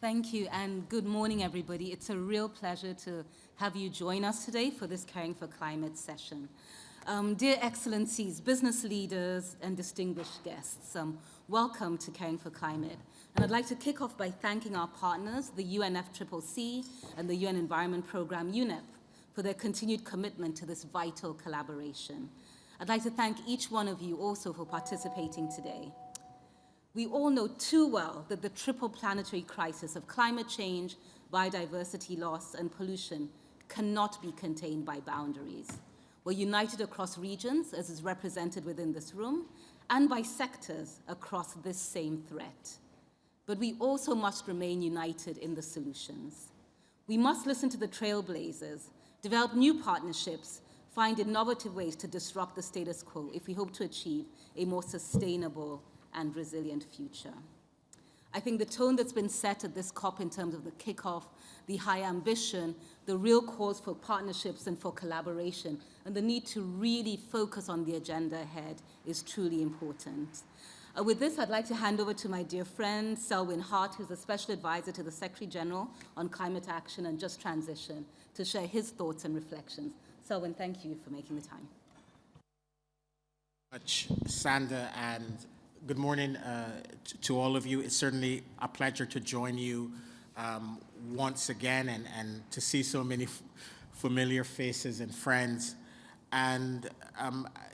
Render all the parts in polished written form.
Thank you, and good morning, everybody. It's a real pleasure to have you join us today for this Caring for Climate session. Dear Excellencies, business leaders, and distinguished guests, welcome to Caring for Climate. And I'd like to kick off by thanking our partners, the UNFCCC and the UN Environment Programme, UNEP, for their continued commitment to this vital collaboration. I'd like to thank each one of you also for participating today. We all know too well that the triple planetary crisis of climate change, biodiversity loss, and pollution cannot be contained by boundaries. We're united across regions, as is represented within this room, and by sectors across this same threat. But we also must remain united in the solutions. We must listen to the trailblazers, develop new partnerships, find innovative ways to disrupt the status quo if we hope to achieve a more sustainable and resilient future. I think the tone that's been set at this COP in terms of the kickoff, the high ambition, the real calls for partnerships and for collaboration, and the need to really focus on the agenda ahead is truly important. With this, I'd like to hand over to my dear friend, Selwyn Hart, who's a Special Advisor to the Secretary General on Climate Action and Just Transition, to share his thoughts and reflections. Selwyn, thank you for making the time. Much, Sandra, and good morning to all of you. It's certainly a pleasure to join you once again and to see so many familiar faces and friends. And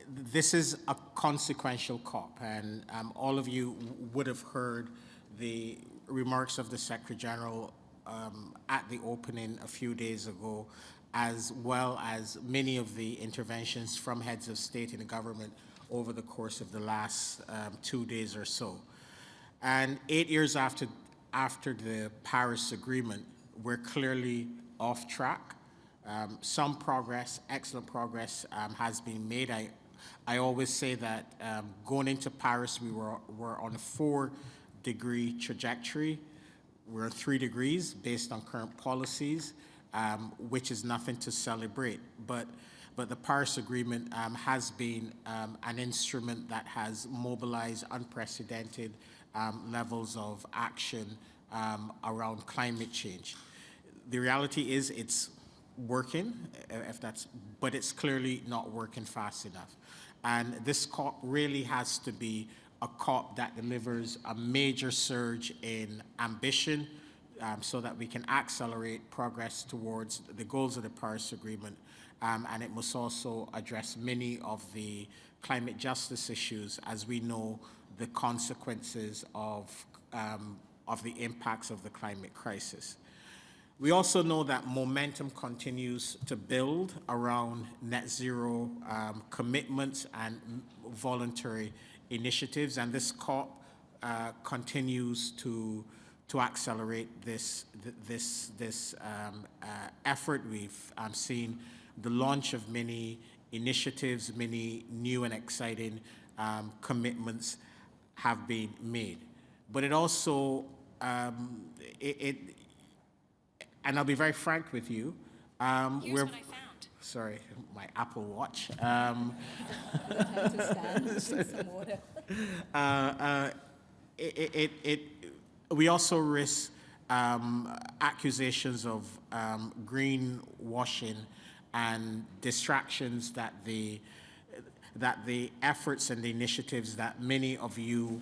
this is a consequential COP, and all of you would have heard the remarks of the Secretary General at the opening a few days ago, as well as many of the interventions from heads of state and government over the course of the last 2 days or so. And 8 years after the Paris Agreement, we're clearly off track. Some progress, excellent progress, has been made. I always say that going into Paris, we were on a 4-degree trajectory. We're at 3 degrees based on current policies, which is nothing to celebrate. But the Paris Agreement has been an instrument that has mobilized unprecedented levels of action around climate change. The reality is it's working, but it's clearly not working fast enough. And this COP really has to be a COP that delivers a major surge in ambition so that we can accelerate progress towards the goals of the Paris Agreement. And it must also address many of the climate justice issues, as we know the consequences of the impacts of the climate crisis. We also know that momentum continues to build around net zero commitments and voluntary initiatives, and this COP continues to accelerate this effort. We've seen the launch of many initiatives, many new and exciting commitments have been made. But it also, and I'll be very frank with you. Here's what I found. Sorry, my Apple Watch. We also risk accusations of greenwashing and distractions that the efforts and the initiatives that many of you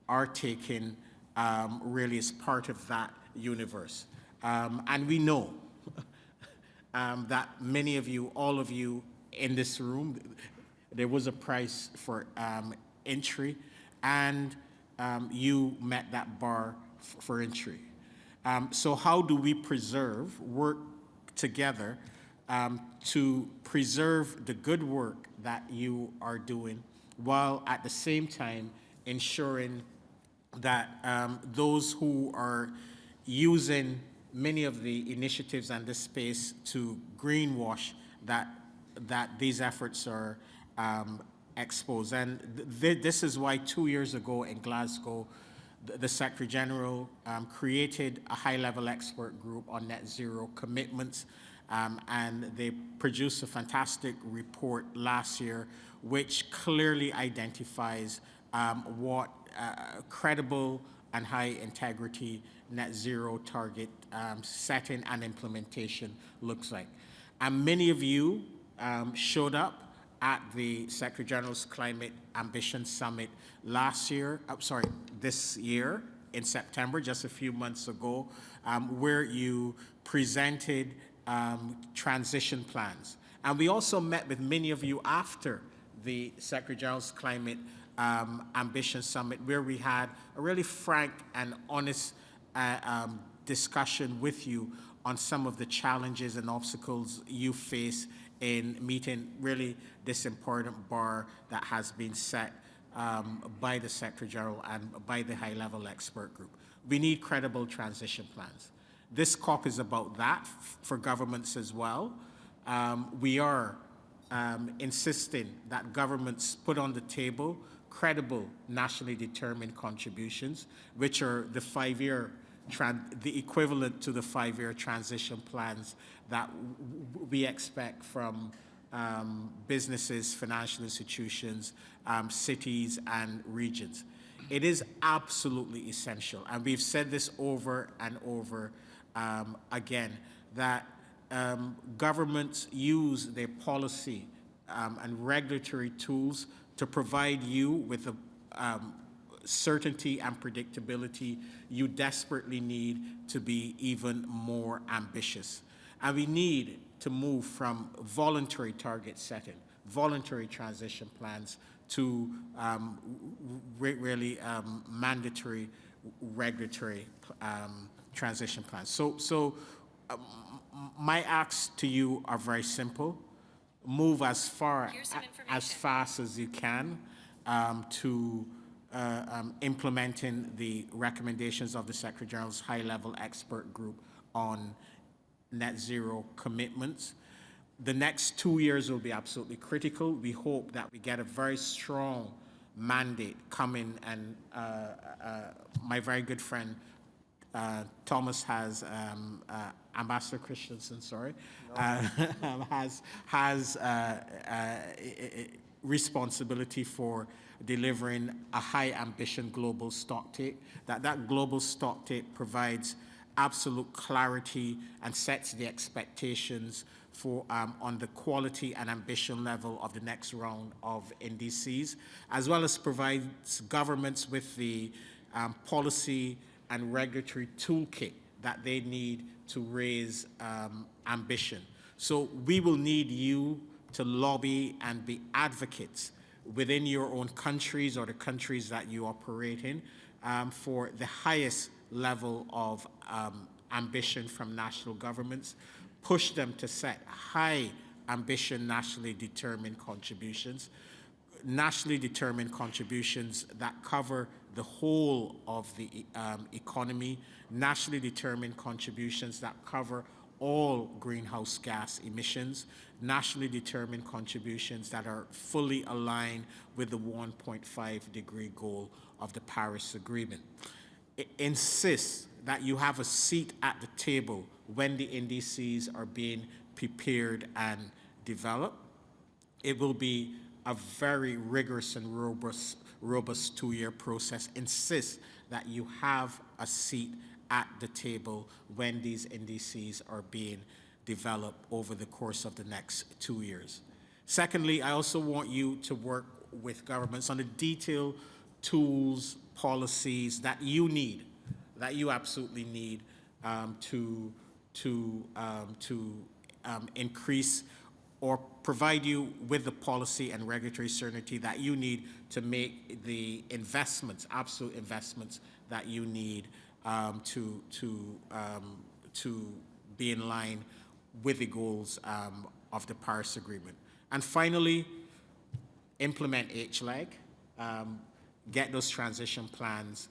are taking really is part of that universe. And we know that many of you, all of you in this room, there was a price for entry, and you met that bar for entry. So how do we work together to preserve the good work that you are doing, while at the same time ensuring that those who are using many of the initiatives and this space to greenwash, that these efforts are exposed. And this is why 2 years ago in Glasgow, the Secretary General created a high-level expert group on net zero commitments, and they produced a fantastic report last year, which clearly identifies what credible and high integrity net zero target setting and implementation looks like. And many of you showed up at the Secretary General's Climate Ambition Summit this year in September, just a few months ago, where you presented transition plans. And we also met with many of you after the Secretary General's Climate Ambition Summit, where we had a really frank and honest discussion with you on some of the challenges and obstacles you face in meeting really this important bar that has been set by the Secretary General and by the high-level expert group. We need credible transition plans. This COP is about that for governments as well. We are insisting that governments put on the table credible nationally determined contributions, which are the the equivalent to the 5-year transition plans that we expect from businesses, financial institutions, cities, and regions. It is absolutely essential, and we've said this over and over again, that governments use their policy and regulatory tools to provide you with the certainty and predictability you desperately need to be even more ambitious. And we need to move from voluntary target setting, voluntary transition plans, to really mandatory regulatory transition plans. So my asks to you are very simple. Move as fast as you can to implementing the recommendations of the Secretary General's high-level expert group on net zero commitments. The next 2 years will be absolutely critical. We hope that we get a very strong mandate coming, and my very good friend Thomas has, Ambassador Christensen, sorry, has responsibility for delivering a high ambition global stocktake. That global stocktake provides absolute clarity and sets the expectations for on the quality and ambition level of the next round of NDCs, as well as provides governments with the policy and regulatory toolkit that they need to raise ambition. So we will need you to lobby and be advocates within your own countries or the countries that you operate in for the highest level of ambition from national governments. Push them to set high ambition nationally determined contributions that cover the whole of the economy, nationally determined contributions that cover all greenhouse gas emissions, nationally determined contributions that are fully aligned with the 1.5 degree goal of the Paris Agreement. It insists that you have a seat at the table when the NDCs are being prepared and developed. It will be a very rigorous and robust 2-year process. Insist that you have a seat at the table when these NDCs are being developed over the course of the next 2 years. Secondly, I also want you to work with governments on the detailed tools, policies that you need, that you absolutely need to increase or provide you with the policy and regulatory certainty that you need to make the investments, absolute investments that you need to be in line with the goals of the Paris Agreement. And finally, implement HLAG, get those transition plans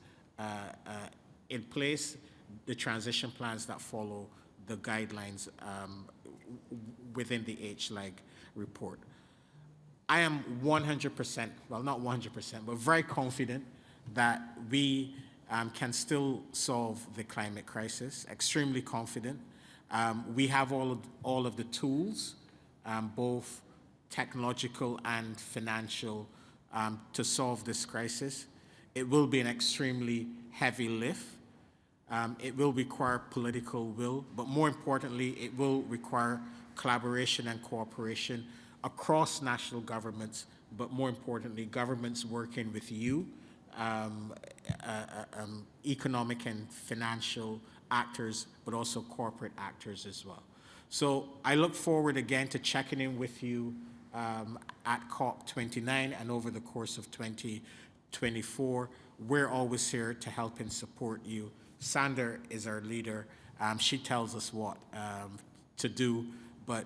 in place, the transition plans that follow the guidelines within the HLAG report. I am 100%, well, not 100%, but very confident that we can still solve the climate crisis, extremely confident. We have all of the tools, both technological and financial, to solve this crisis. It will be an extremely heavy lift. It will require political will, but more importantly, it will require collaboration and cooperation across national governments, but more importantly, governments working with you, economic and financial actors, but also corporate actors as well. So I look forward again to checking in with you at COP29 and over the course of 2024. We're always here to help and support you. Sandra is our leader. She tells us what to do, but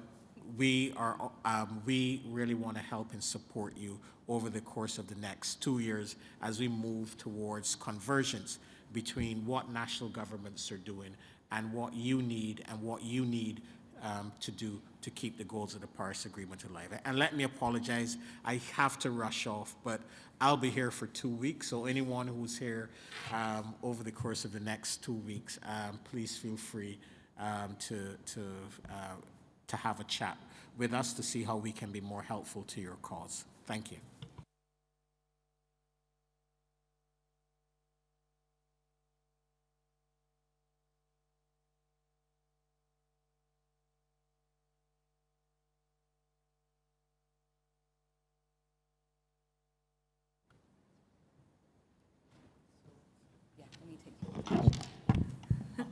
we really want to help and support you over the course of the next 2 years as we move towards convergence between what national governments are doing and what you need to do to keep the goals of the Paris Agreement alive. And let me apologize, I have to rush off, but I'll be here for 2 weeks, so anyone who's here over the course of the next 2 weeks, please feel free to have a chat with us to see how we can be more helpful to your cause. Thank you.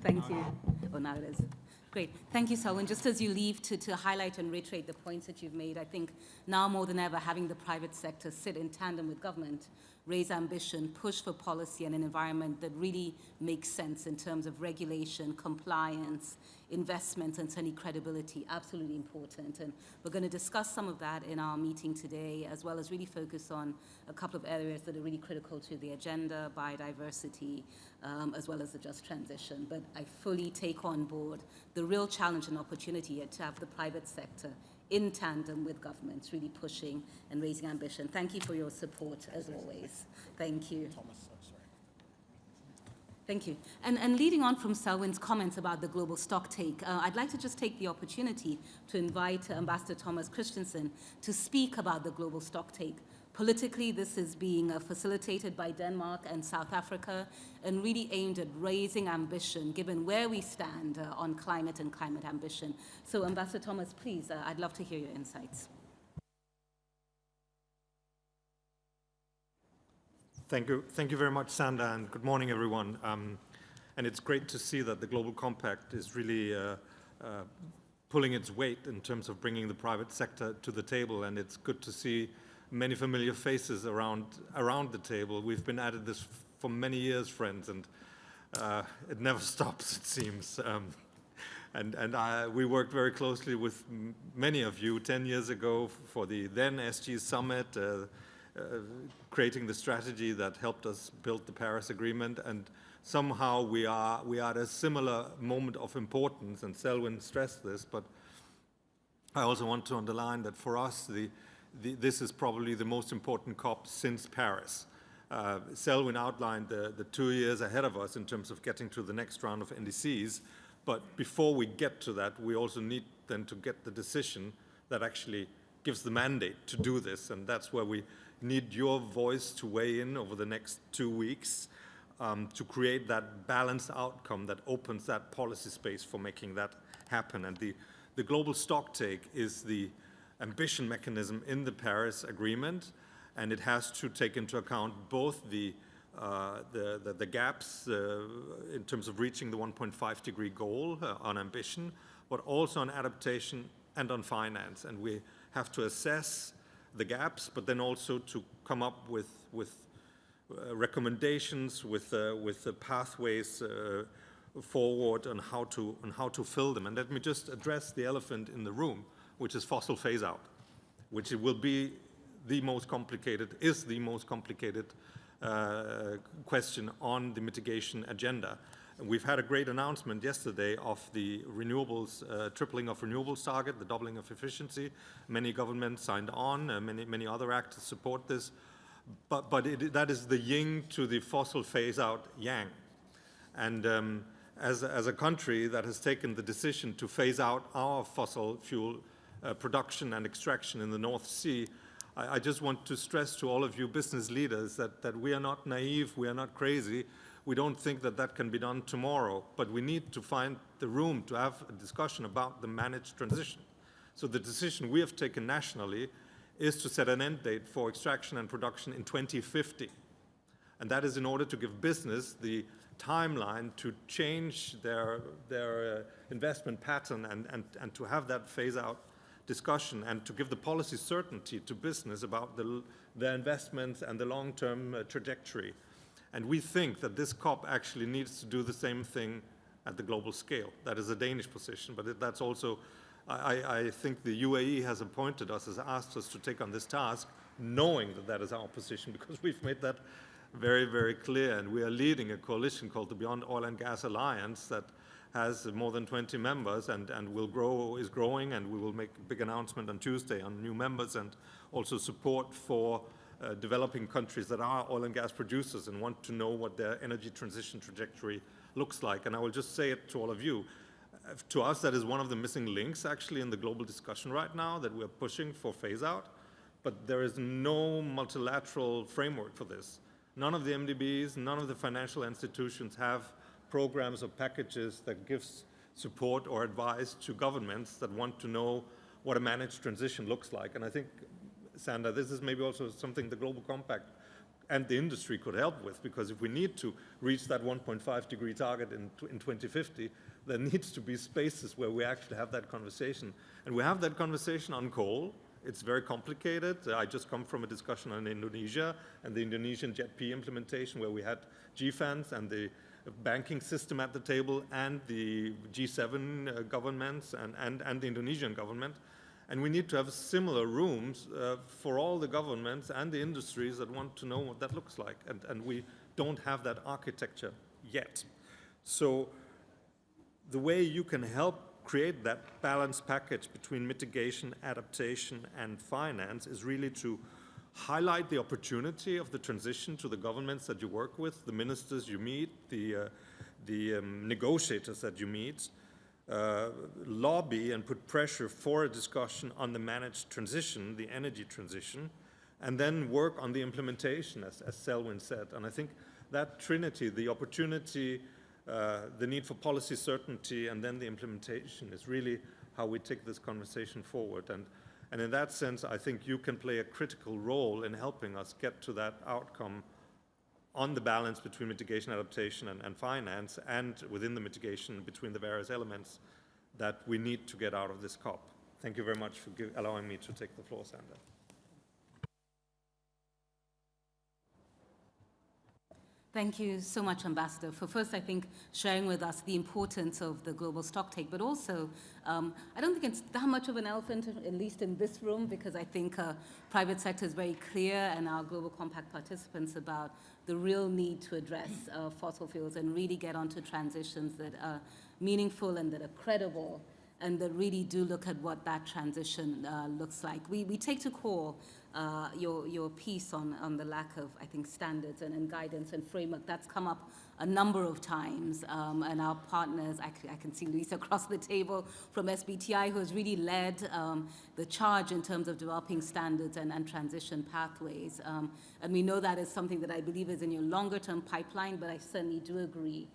Thank you. Oh, now it is. Great. Thank you, Selwyn. Just as you leave, to highlight and reiterate the points that you've made, I think now more than ever, having the private sector sit in tandem with government, raise ambition, push for policy and an environment that really makes sense in terms of regulation, compliance, investments, and certainly credibility, absolutely important. And we're going to discuss some of that in our meeting today, as well as really focus on a couple of areas that are really critical to the agenda, biodiversity, as well as the just transition. But I fully take on board the real challenge and opportunity to have the private sector in tandem with governments really pushing and raising ambition. Thank you for your support, as always. Thank you. Thank you. And leading on from Selwyn's comments about the global stocktake, I'd like to just take the opportunity to invite Ambassador Thomas Christensen to speak about the global stocktake. Politically, this is being facilitated by Denmark and South Africa and really aimed at raising ambition, given where we stand on climate and climate ambition. So, Ambassador Thomas, please, I'd love to hear your insights. Thank you very much, Sandra, and good morning, everyone. And it's great to see that the Global Compact is really pulling its weight in terms of bringing the private sector to the table, and it's good to see many familiar faces around the table. We've been at this for many years, friends, and it never stops, it seems. We worked very closely with many of you 10 years ago for the then SG Summit, creating the strategy that helped us build the Paris Agreement, and somehow we are at a similar moment of importance, and Selwyn stressed this, but I also want to underline that for us, this is probably the most important COP since Paris. Selwyn outlined the 2 years ahead of us in terms of getting to the next round of NDCs, but before we get to that, we also need then to get the decision that actually gives the mandate to do this, and that's where we need your voice to weigh in over the next 2 weeks to create that balanced outcome that opens that policy space for making that happen. And the global stocktake is the ambition mechanism in the Paris Agreement, and it has to take into account both the gaps in terms of reaching the 1.5-degree goal on ambition, but also on adaptation and on finance. And we have to assess the gaps, but then also to come up with recommendations, with the pathways forward on how to fill them. And let me just address the elephant in the room, which is fossil phase out, which will be the most complicated question on the mitigation agenda. And we've had a great announcement yesterday of the renewables, tripling of renewables target, the doubling of efficiency. Many governments signed on, many other actors support this. But that is the yin to the fossil phase out yang. And as a country that has taken the decision to phase out our fossil fuel production and extraction in the North Sea, I just want to stress to all of you business leaders that we are not naive, we are not crazy. We don't think that that can be done tomorrow, but we need to find the room to have a discussion about the managed transition. So the decision we have taken nationally is to set an end date for extraction and production in 2050. And that is in order to give business the timeline to change their investment pattern and to have that phase-out discussion and to give the policy certainty to business about their investments and the long-term trajectory. And we think that this COP actually needs to do the same thing at the global scale. That is a Danish position, but that's also, I think the UAE has appointed us, has asked us to take on this task, knowing that that is our position, because we've made that very, very clear. And we are leading a coalition called the Beyond Oil and Gas Alliance that has more than 20 members and is growing, and we will make a big announcement on Tuesday on new members and also support for developing countries that are oil and gas producers and want to know what their energy transition trajectory looks like. And I will just say it to all of you. To us, that is one of the missing links actually in the global discussion right now, that we're pushing for phase out, but there is no multilateral framework for this. None of the MDBs, none of the financial institutions have programs or packages that gives support or advice to governments that want to know what a managed transition looks like. And I think, Sander, this is maybe also something the Global Compact and the industry could help with, because if we need to reach that 1.5 degree target in 2050, there needs to be spaces where we actually have that conversation. And we have that conversation on coal. It's very complicated. I just come from a discussion on Indonesia and the Indonesian JETP implementation, where we had GFANZ and the banking system at the table and the G7 governments and the Indonesian government. And we need to have similar rooms for all the governments and the industries that want to know what that looks like. And we don't have that architecture yet. So the way you can help create that balanced package between mitigation, adaptation, and finance is really to highlight the opportunity of the transition to the governments that you work with, the ministers you meet, the negotiators that you meet, lobby and put pressure for a discussion on the managed transition, the energy transition, and then work on the implementation, as Selwyn said. And I think that trinity, the opportunity, the need for policy certainty, and then the implementation is really how we take this conversation forward. And in that sense, I think you can play a critical role in helping us get to that outcome on the balance between mitigation, adaptation, and finance, and within the mitigation between the various elements that we need to get out of this COP. Thank you very much for allowing me to take the floor, Sander. Thank you so much, Ambassador, for first, I think, sharing with us the importance of the global stocktake, but also, I don't think it's that much of an elephant, at least in this room, because I think private sector is very clear, and our Global Compact participants, about the real need to address fossil fuels and really get onto transitions that are meaningful and that are credible, and that really do look at what that transition looks like. We take to call your piece on the lack of, I think, standards and guidance and framework. That's come up a number of times, and our partners, actually I can see Luis across the table from SBTI, who has really led the charge in terms of developing standards and transition pathways. And we know that is something that I believe is in your longer term pipeline, but I certainly do agree.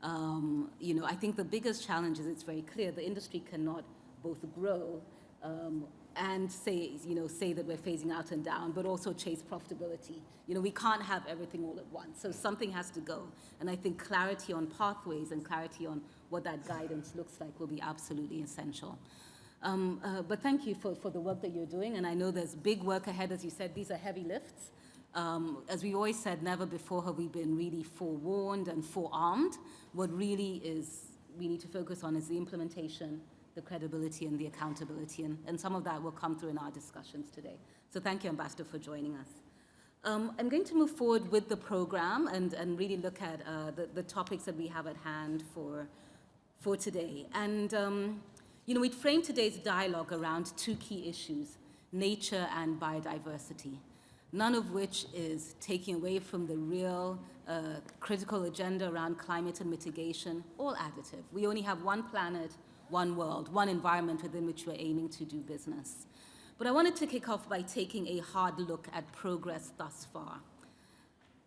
I think the biggest challenge is, it's very clear, the industry cannot both grow and say that we're phasing out and down, but also chase profitability. We can't have everything all at once. So something has to go. And I think clarity on pathways and clarity on what that guidance looks like will be absolutely essential. But thank you for the work that you're doing. And I know there's big work ahead. As you said, these are heavy lifts. As we always said, never before have we been really forewarned and forearmed. What really is we need to focus on is the implementation, the credibility, and the accountability. And some of that will come through in our discussions today. So thank you, Ambassador, for joining us. I'm going to move forward with the program and really look at the topics that we have at hand for today. And we'd frame today's dialogue around two key issues: nature and biodiversity, none of which is taking away from the real critical agenda around climate and mitigation, all additive. We only have one planet, one world, one environment within which we're aiming to do business. But I wanted to kick off by taking a hard look at progress thus far.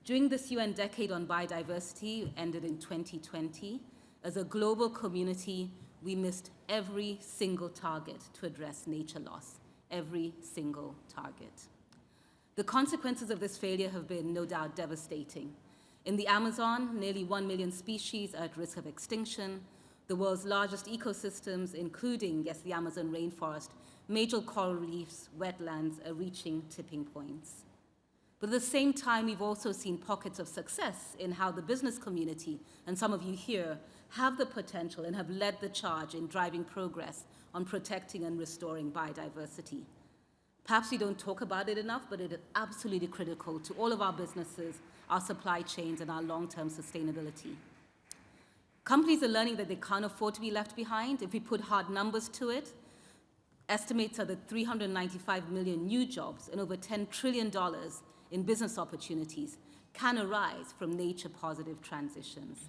During this UN Decade on Biodiversity, ended in 2020, as a global community, we missed every single target to address nature loss, every single target. The consequences of this failure have been no doubt devastating. In the Amazon, nearly 1 million species are at risk of extinction. The world's largest ecosystems, including, yes, the Amazon rainforest, major coral reefs, wetlands, are reaching tipping points. But at the same time, we've also seen pockets of success in how the business community, and some of you here, have the potential and have led the charge in driving progress on protecting and restoring biodiversity. Perhaps we don't talk about it enough, but it is absolutely critical to all of our businesses, our supply chains, and our long-term sustainability. Companies are learning that they can't afford to be left behind. If we put hard numbers to it, estimates are that 395 million new jobs and over $10 trillion in business opportunities can arise from nature-positive transitions.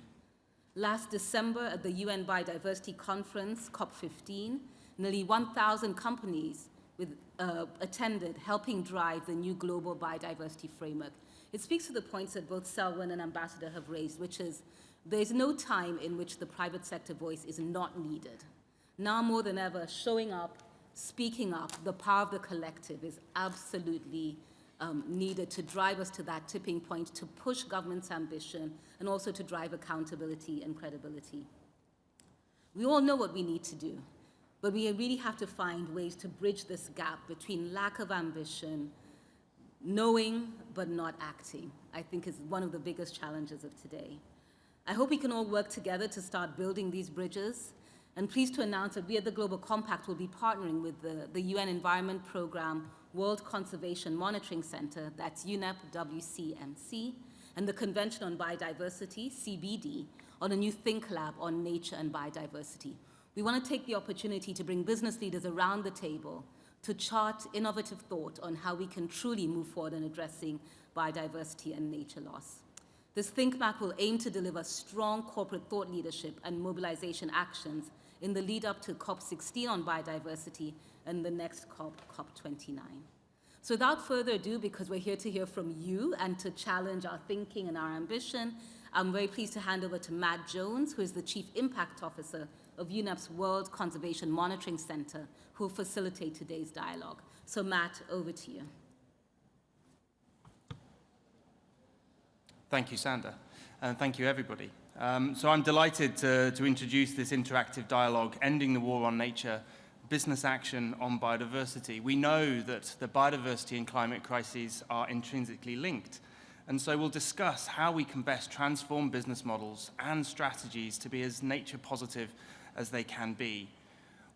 Last December at the UN Biodiversity Conference, COP15, nearly 1,000 companies attended, helping drive the new global biodiversity framework. It speaks to the points that both Selwyn and Ambassador have raised, which is there is no time in which the private sector voice is not needed. Now more than ever, showing up, speaking up, the power of the collective is absolutely needed to drive us to that tipping point, to push government's ambition, and also to drive accountability and credibility. We all know what we need to do, but we really have to find ways to bridge this gap between lack of ambition, knowing but not acting, I think is one of the biggest challenges of today. I hope we can all work together to start building these bridges. And pleased to announce that we at the Global Compact will be partnering with the UN Environment Programme World Conservation Monitoring Center, that's UNEP WCMC, and the Convention on Biodiversity, CBD, on a new Think Lab on nature and biodiversity. We want to take the opportunity to bring business leaders around the table to chart innovative thought on how we can truly move forward in addressing biodiversity and nature loss. This Think Map will aim to deliver strong corporate thought leadership and mobilization actions in the lead up to COP16 on biodiversity and the next COP, COP29. So without further ado, because we're here to hear from you and to challenge our thinking and our ambition, I'm very pleased to hand over to Matt Jones, who is the Chief Impact Officer of UNEP's World Conservation Monitoring Center, who will facilitate today's dialogue. So Matt, over to you. Thank you, Sandra, and thank you, everybody. So I'm delighted to introduce this interactive dialogue, Ending the War on Nature, Business Action on Biodiversity. We know that the biodiversity and climate crises are intrinsically linked, and so we'll discuss how we can best transform business models and strategies to be as nature positive as they can be.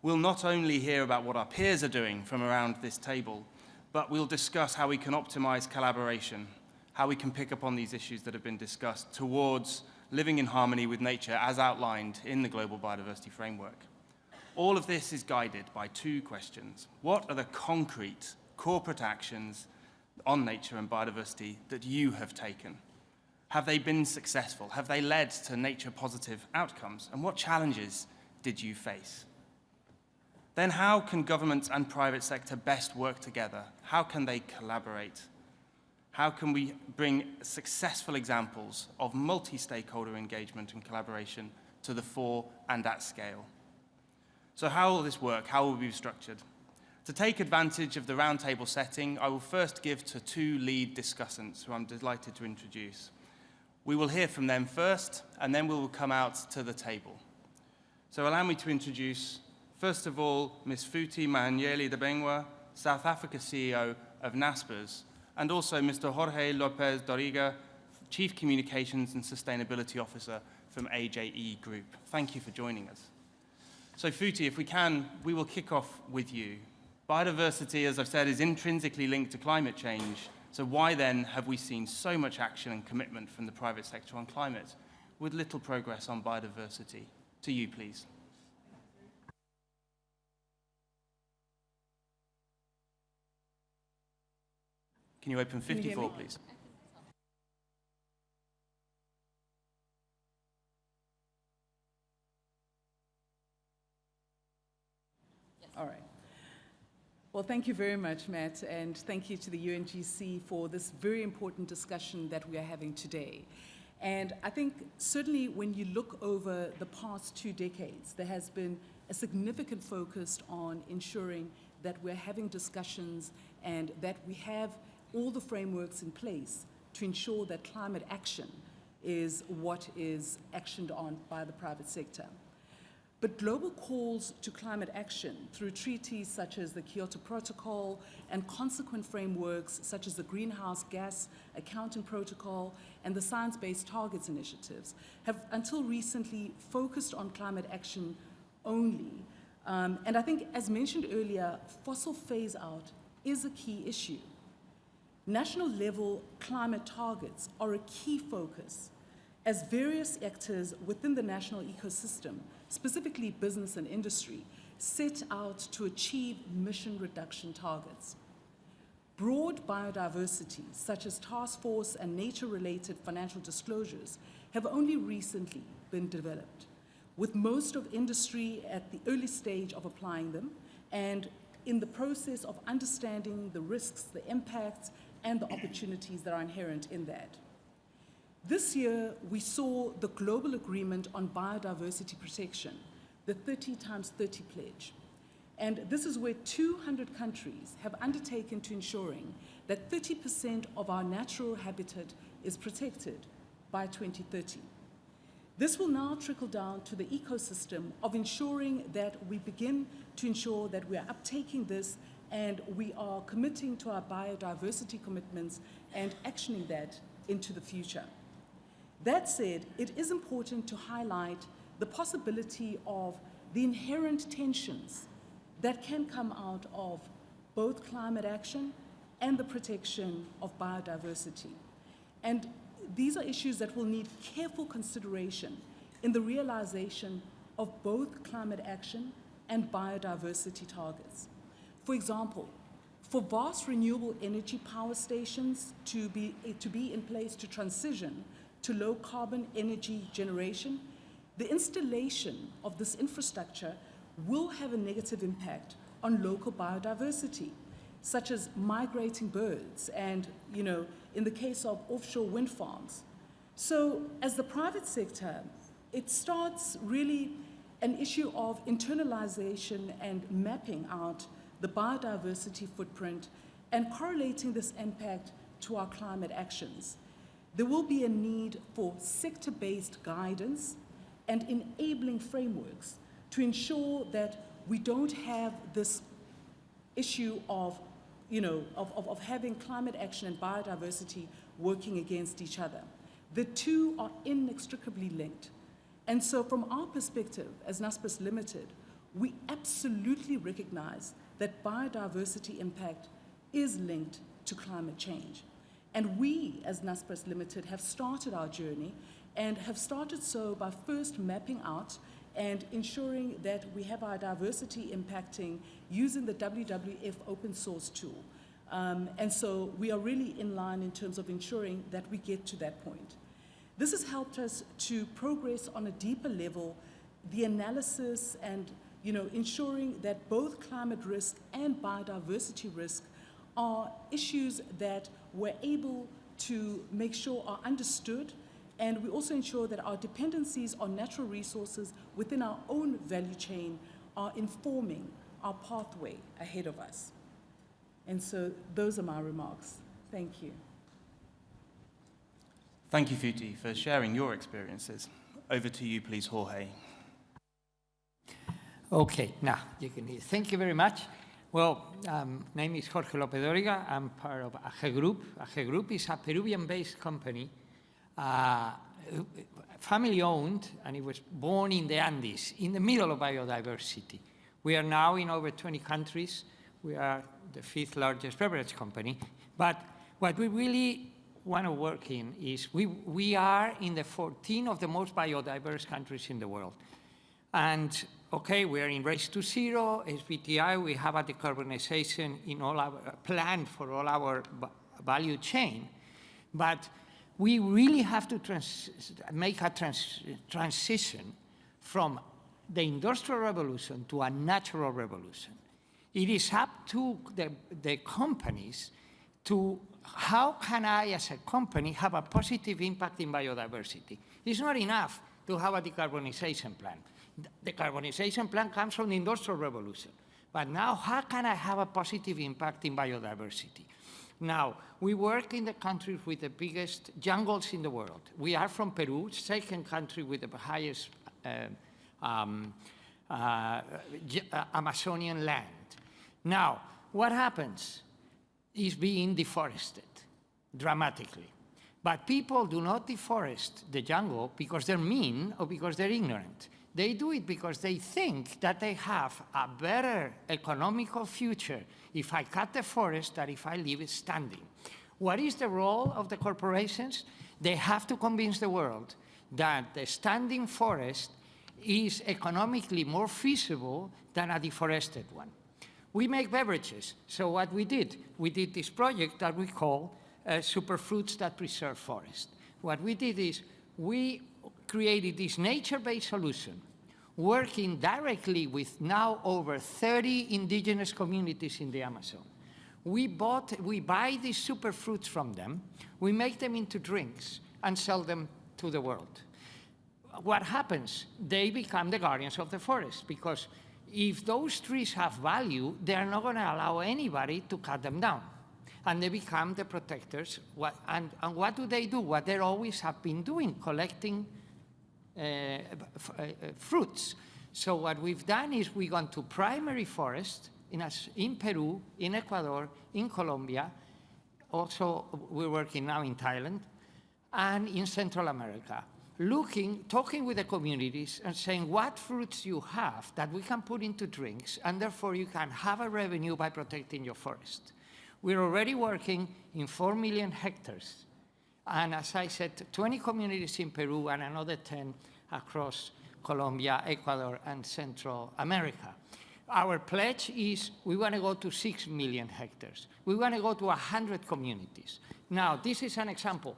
We'll not only hear about what our peers are doing from around this table, but we'll discuss how we can optimize collaboration, how we can pick up on these issues that have been discussed towards living in harmony with nature as outlined in the Global Biodiversity Framework. All of this is guided by two questions. What are the concrete corporate actions on nature and biodiversity that you have taken? Have they been successful? Have they led to nature positive outcomes? And what challenges did you face? Then how can government and private sector best work together? How can they collaborate? How can we bring successful examples of multi-stakeholder engagement and collaboration to the fore and at scale? So how will this work? How will we be structured? To take advantage of the roundtable setting, I will first give to two lead discussants who I'm delighted to introduce. We will hear from them first, and then we will come out to the table. So allow me to introduce, first of all, Ms. Futi Mahanyele Dabengwa, South Africa CEO of Naspers, and also Mr. Jorge Lopez Doriga, Chief Communications and Sustainability Officer from AJE Group. Thank you for joining us. So Futi, if we can, we will kick off with you. Biodiversity, as I've said, is intrinsically linked to climate change. So why then have we seen so much action and commitment from the private sector on climate, with little progress on biodiversity? To you, please. Can you open 54, please? All right. Well, thank you very much, Matt, and thank you to the UNGC for this very important discussion that we are having today. And I think certainly when you look over the past 2 decades, there has been a significant focus on ensuring that we're having discussions and that we have all the frameworks in place to ensure that climate action is what is actioned on by the private sector. But global calls to climate action through treaties such as the Kyoto Protocol and consequent frameworks such as the Greenhouse Gas Accounting Protocol and the Science-Based Targets initiatives have until recently focused on climate action only. And I think, as mentioned earlier, fossil phase-out is a key issue. National level climate targets are a key focus as various actors within the national ecosystem, specifically business and industry, set out to achieve emission reduction targets. Broad biodiversity, such as task force and nature-related financial disclosures, have only recently been developed, with most of industry at the early stage of applying them and in the process of understanding the risks, the impacts, and the opportunities that are inherent in that. This year, we saw the Global Agreement on Biodiversity Protection, the 30x30 Pledge. And this is where 200 countries have undertaken to ensuring that 30% of our natural habitat is protected by 2030. This will now trickle down to the ecosystem of ensuring that we begin to ensure that we are uptaking this and we are committing to our biodiversity commitments and actioning that into the future. That said, it is important to highlight the possibility of the inherent tensions that can come out of both climate action and the protection of biodiversity. And these are issues that will need careful consideration in the realization of both climate action and biodiversity targets. For example, for vast renewable energy power stations to be in place to transition to low carbon energy generation, the installation of this infrastructure will have a negative impact on local biodiversity, such as migrating birds and, in the case of offshore wind farms. So as the private sector, it starts really an issue of internalization and mapping out the biodiversity footprint and correlating this impact to our climate actions. There will be a need for sector-based guidance and enabling frameworks to ensure that we don't have this issue of having climate action and biodiversity working against each other. The two are inextricably linked. And so from our perspective as NASPERS Limited, we absolutely recognize that biodiversity impact is linked to climate change. And we, as NASPERS Limited, have started our journey and have started so by first mapping out and ensuring that we have our diversity impacting using the WWF open source tool. And so we are really in line in terms of ensuring that we get to that point. This has helped us to progress on a deeper level, the analysis and ensuring that both climate risk and biodiversity risk are issues that we're able to make sure are understood, and we also ensure that our dependencies on natural resources within our own value chain are informing our pathway ahead of us. And so those are my remarks. Thank you. Thank you, Futi, for sharing your experiences. Over to you, please, Jorge. Okay, now you can hear. Thank you very much. Well, name is Jorge López Dóriga. I'm part of AGE Group. AGE Group is a Peruvian-based company, family-owned, and it was born in the Andes, in the middle of biodiversity. We are now in over 20 countries. We are the 5th largest beverage company. But what we really want to work in is we are in the 14 of the most biodiverse countries in the world. And okay, we are in Race to Zero, SBTI, we have a decarbonization in all our plan for all our value chain, but we really have to make a transition from the Industrial Revolution to a natural revolution. It is up to the companies to how can I, as a company, have a positive impact in biodiversity. It's not enough to have a decarbonization plan. The decarbonization plan comes from the Industrial Revolution. But now, how can I have a positive impact in biodiversity? Now, we work in the countries with the biggest jungles in the world. We are from Peru, second country with the highest Amazonian land. Now, what happens is being deforested dramatically. But people do not deforest the jungle because they're mean or because they're ignorant. They do it because they think that they have a better economical future if I cut the forest than if I leave it standing. What is the role of the corporations? They have to convince the world that the standing forest is economically more feasible than a deforested one. We make beverages. So what we did this project that we call Superfruits That Preserve Forest. What we did is we created this nature-based solution, working directly with now over 30 indigenous communities in the Amazon. We buy these superfruits from them, we make them into drinks and sell them to the world. What happens? They become the guardians of the forest, because if those trees have value, they're not going to allow anybody to cut them down. And they become the protectors. And what do they do? What they always have been doing, collecting fruits. So what we've done is we've gone to primary forest in Peru, in Ecuador, in Colombia. Also, we're working now in Thailand and in Central America. Talking with the communities and saying what fruits you have that we can put into drinks, and therefore you can have a revenue by protecting your forest. We're already working in 4 million hectares. And as I said, 20 communities in Peru and another 10 across Colombia, Ecuador, and Central America. Our pledge is we want to go to 6 million hectares. We want to go to 100 communities. Now, this is an example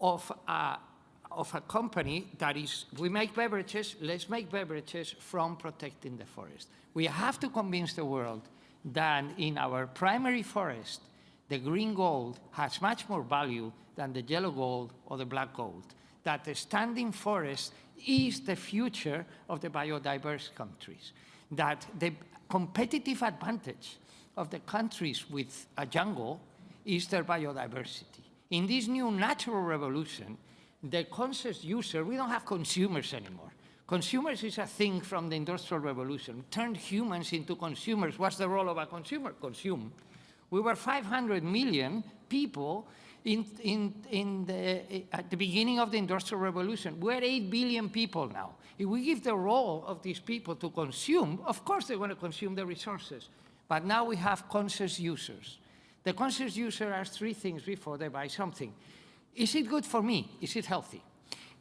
of a company that is, we make beverages, let's make beverages from protecting the forest. We have to convince the world that in our primary forest, the green gold has much more value than the yellow gold or the black gold, that the standing forest is the future of the biodiverse countries, that the competitive advantage of the countries with a jungle is their biodiversity. In this new natural revolution, the conscious user, we don't have consumers anymore. Consumers is a thing from the Industrial Revolution. Turned humans into consumers. What's the role of a consumer? Consume. We were 500 million people at the beginning of the Industrial Revolution. We're 8 billion people now. If we give the role of these people to consume, of course they're going to consume the resources. But now we have conscious users. The conscious user asks 3 things before they buy something. Is it good for me? Is it healthy?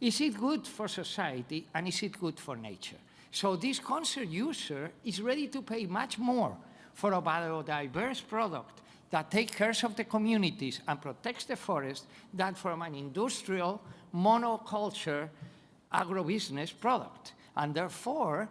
Is it good for society? And is it good for nature? So this conscious user is ready to pay much more for a biodiverse product that takes care of the communities and protects the forest than from an industrial monoculture agrobusiness product. And therefore,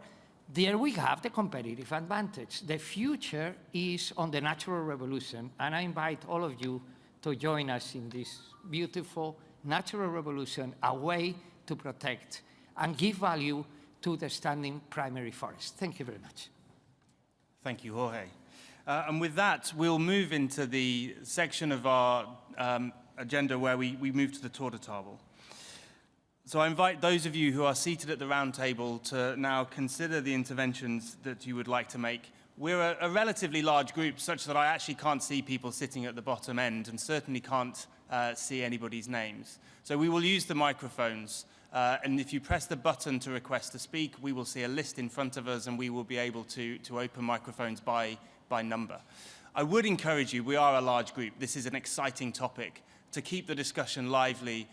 there we have the competitive advantage. The future is on the natural revolution, and I invite all of you to join us in this beautiful natural revolution, a way to protect and give value to the standing primary forest. Thank you very much. Thank you, Jorge. And with that, we'll move into the section of our agenda where we move to the tour de table. So I invite those of you who are seated at the round table to now consider the interventions that you would like to make. We're a relatively large group, such that I actually can't see people sitting at the bottom end, and certainly can't see anybody's names. So we will use the microphones, and if you press the button to request to speak, we will see a list in front of us, and we will be able to open microphones by number. I would encourage you, we are a large group, this is an exciting topic. To keep the discussion lively,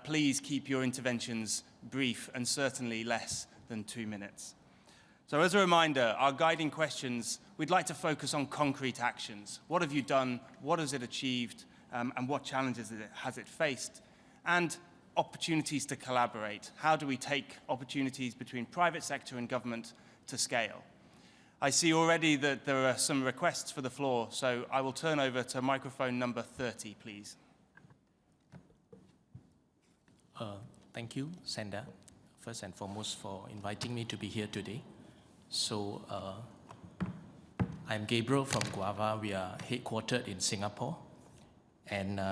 please keep your interventions brief and certainly less than 2 minutes. So as a reminder, our guiding questions, we'd like to focus on concrete actions. What have you done? What has it achieved? And what challenges has it faced? And opportunities to collaborate. How do we take opportunities between private sector and government to scale? I see already that there are some requests for the floor, so I will turn over to microphone number 30, please. Thank you, Senda, first and foremost, for inviting me to be here today. So, I'm Gabriel from Guava. We are headquartered in Singapore, and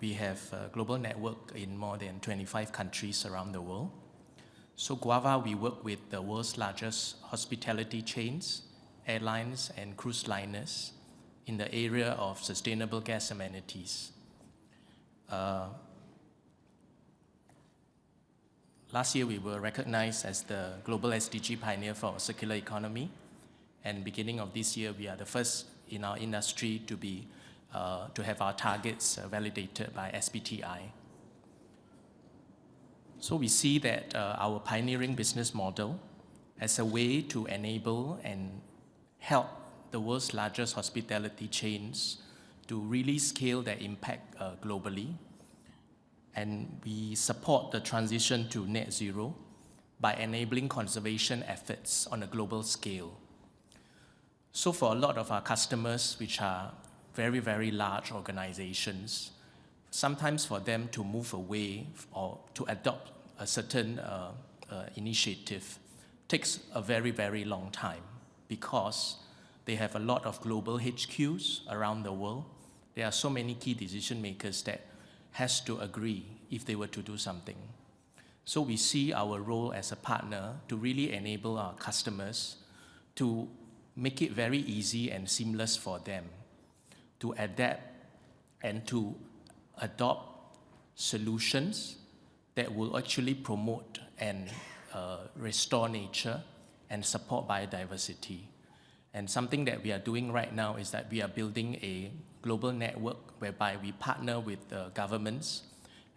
we have a global network in more than 25 countries around the world. So Guava, we work with the world's largest hospitality chains, airlines, and cruise liners in the area of sustainable gas amenities. Last year, we were recognized as the Global SDG Pioneer for Circular Economy. And beginning of this year, we are the first in our industry to have our targets validated by SBTi. So we see that our pioneering business model as a way to enable and help the world's largest hospitality chains to really scale their impact globally. And we support the transition to net zero by enabling conservation efforts on a global scale. So for a lot of our customers, which are very, very large organizations, sometimes for them to move away or to adopt a certain initiative takes a very, very long time because they have a lot of global HQs around the world. There are so many key decision makers that has to agree if they were to do something. So we see our role as a partner to really enable our customers to make it very easy and seamless for them to adapt and to adopt solutions that will actually promote and restore nature and support biodiversity. And something that we are doing right now is that we are building a global network whereby we partner with governments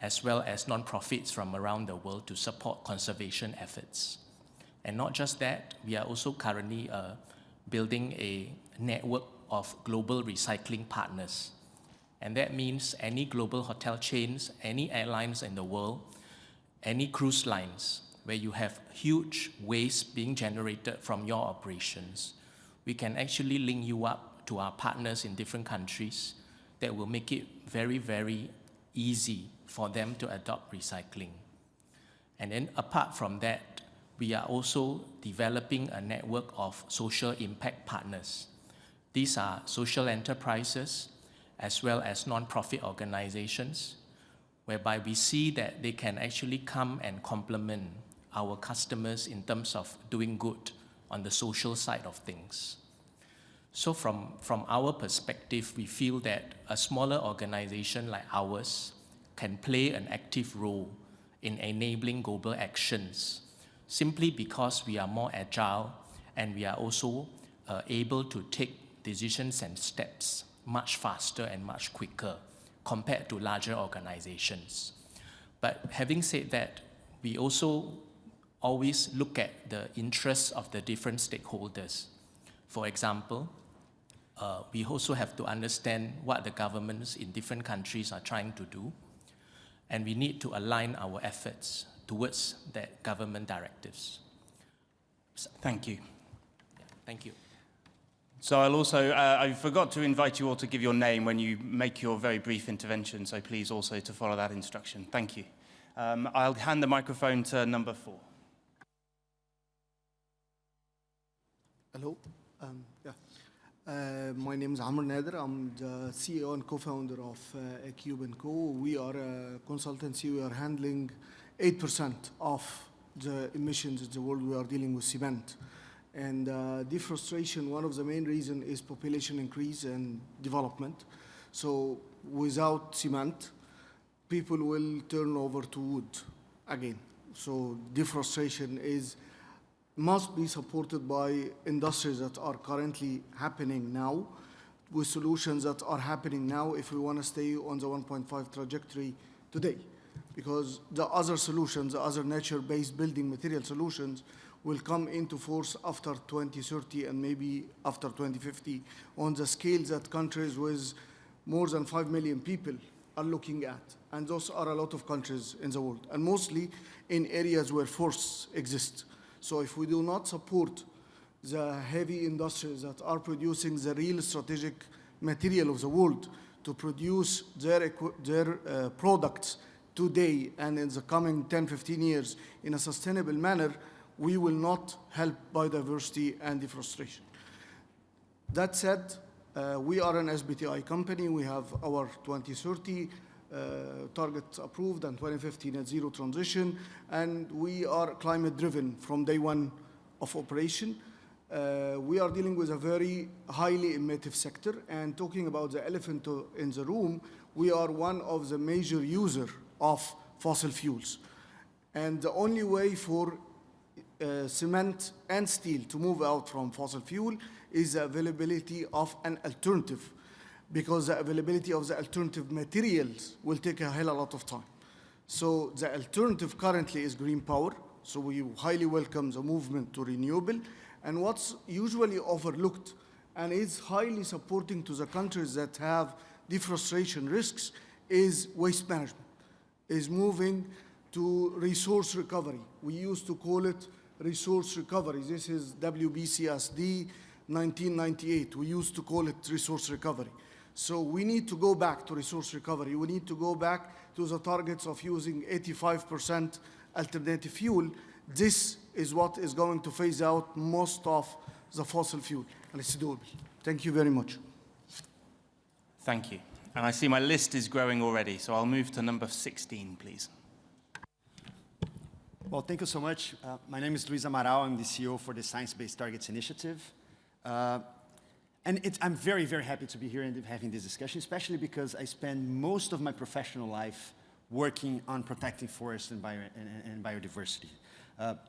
as well as nonprofits from around the world to support conservation efforts. And not just that, we are also currently building a network of global recycling partners. And that means any global hotel chains, any airlines in the world, any cruise lines where you have huge waste being generated from your operations, we can actually link you up to our partners in different countries that will make it very, very easy for them to adopt recycling. And then apart from that, we are also developing a network of social impact partners. These are social enterprises as well as non-profit organizations, whereby we see that they can actually come and complement our customers in terms of doing good on the social side of things. So from our perspective, we feel that a smaller organization like ours can play an active role in enabling global actions, simply because we are more agile and we are also able to take decisions and steps much faster and much quicker compared to larger organizations. But having said that, we also always look at the interests of the different stakeholders. For example, we also have to understand what the governments in different countries are trying to do, and we need to align our efforts towards that government directives. Thank you. Thank you. So I'll also, I forgot to invite you all to give your name when you make your very brief intervention, so please also to follow that instruction. Thank you. I'll hand the microphone to number 4. Hello. My name is Amr Nader. I'm the CEO and co-founder of Cube & Co. We are a consultancy. We are handling 8% of the emissions in the world. We are dealing with cement. And deforestation, one of the main reasons is population increase and development. So without cement, people will turn over to wood again. So deforestation must be supported by industries that are currently happening now, with solutions that are happening now if we want to stay on the 1.5 trajectory today. Because the other solutions, the other nature-based building material solutions, will come into force after 2030 and maybe after 2050 on the scale that countries with more than 5 million people are looking at. And those are a lot of countries in the world, and mostly in areas where forests exist. So if we do not support the heavy industries that are producing the real strategic material of the world to produce their products today and in the coming 10, 15 years in a sustainable manner, we will not help biodiversity and deforestation. That said, we are an SBTi company. We have our 2030 targets approved and 2050 net zero transition, and we are climate driven from day one of operation. We are dealing with a very highly emittive sector, and talking about the elephant in the room, we are one of the major users of fossil fuels. And the only way for cement and steel to move out from fossil fuel is the availability of an alternative, because the availability of the alternative materials will take a hell of a lot of time. So the alternative currently is green power, so we highly welcome the movement to renewable. And what's usually overlooked and is highly supporting to the countries that have deforestation risks is waste management, is moving to resource recovery. We used to call it resource recovery. This is WBCSD 1998. We used to call it resource recovery. So we need to go back to resource recovery. We need to go back to the targets of using 85% alternative fuel. This is what is going to phase out most of the fossil fuel, and it's doable. Thank you very much. Thank you. And I see my list is growing already, so I'll move to number 16, please. Well, thank you so much. My name is Luis Amaral. I'm the CEO for the Science Based Targets Initiative. And I'm very, very happy to be here and having this discussion, especially because I spend most of my professional life working on protecting forests and biodiversity.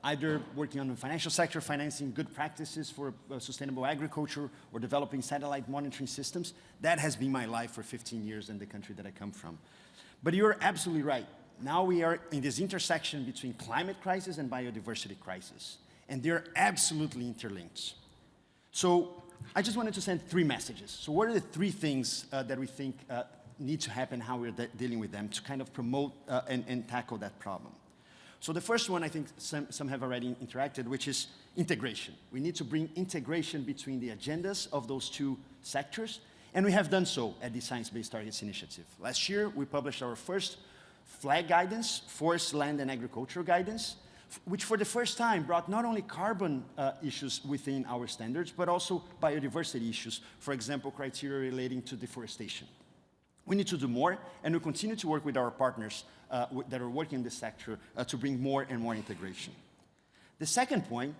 Either working on the financial sector, financing good practices for sustainable agriculture, or developing satellite monitoring systems. That has been my life for 15 years in the country that I come from. But you're absolutely right. Now we are in this intersection between climate crisis and biodiversity crisis, and they're absolutely interlinked. So I just wanted to send 3 messages. So what are the 3 things that we think need to happen, how we're dealing with them to kind of promote and tackle that problem? So the first one, I think some have already interacted, which is integration. We need to bring integration between the agendas of those 2 sectors, and we have done so at the Science Based Targets Initiative. Last year, we published our first FLAG guidance, Forest, Land, and Agricultural Guidance, which for the first time brought not only carbon issues within our standards, but also biodiversity issues, for example, criteria relating to deforestation. We need to do more, and we continue to work with our partners that are working in this sector to bring more and more integration. The second point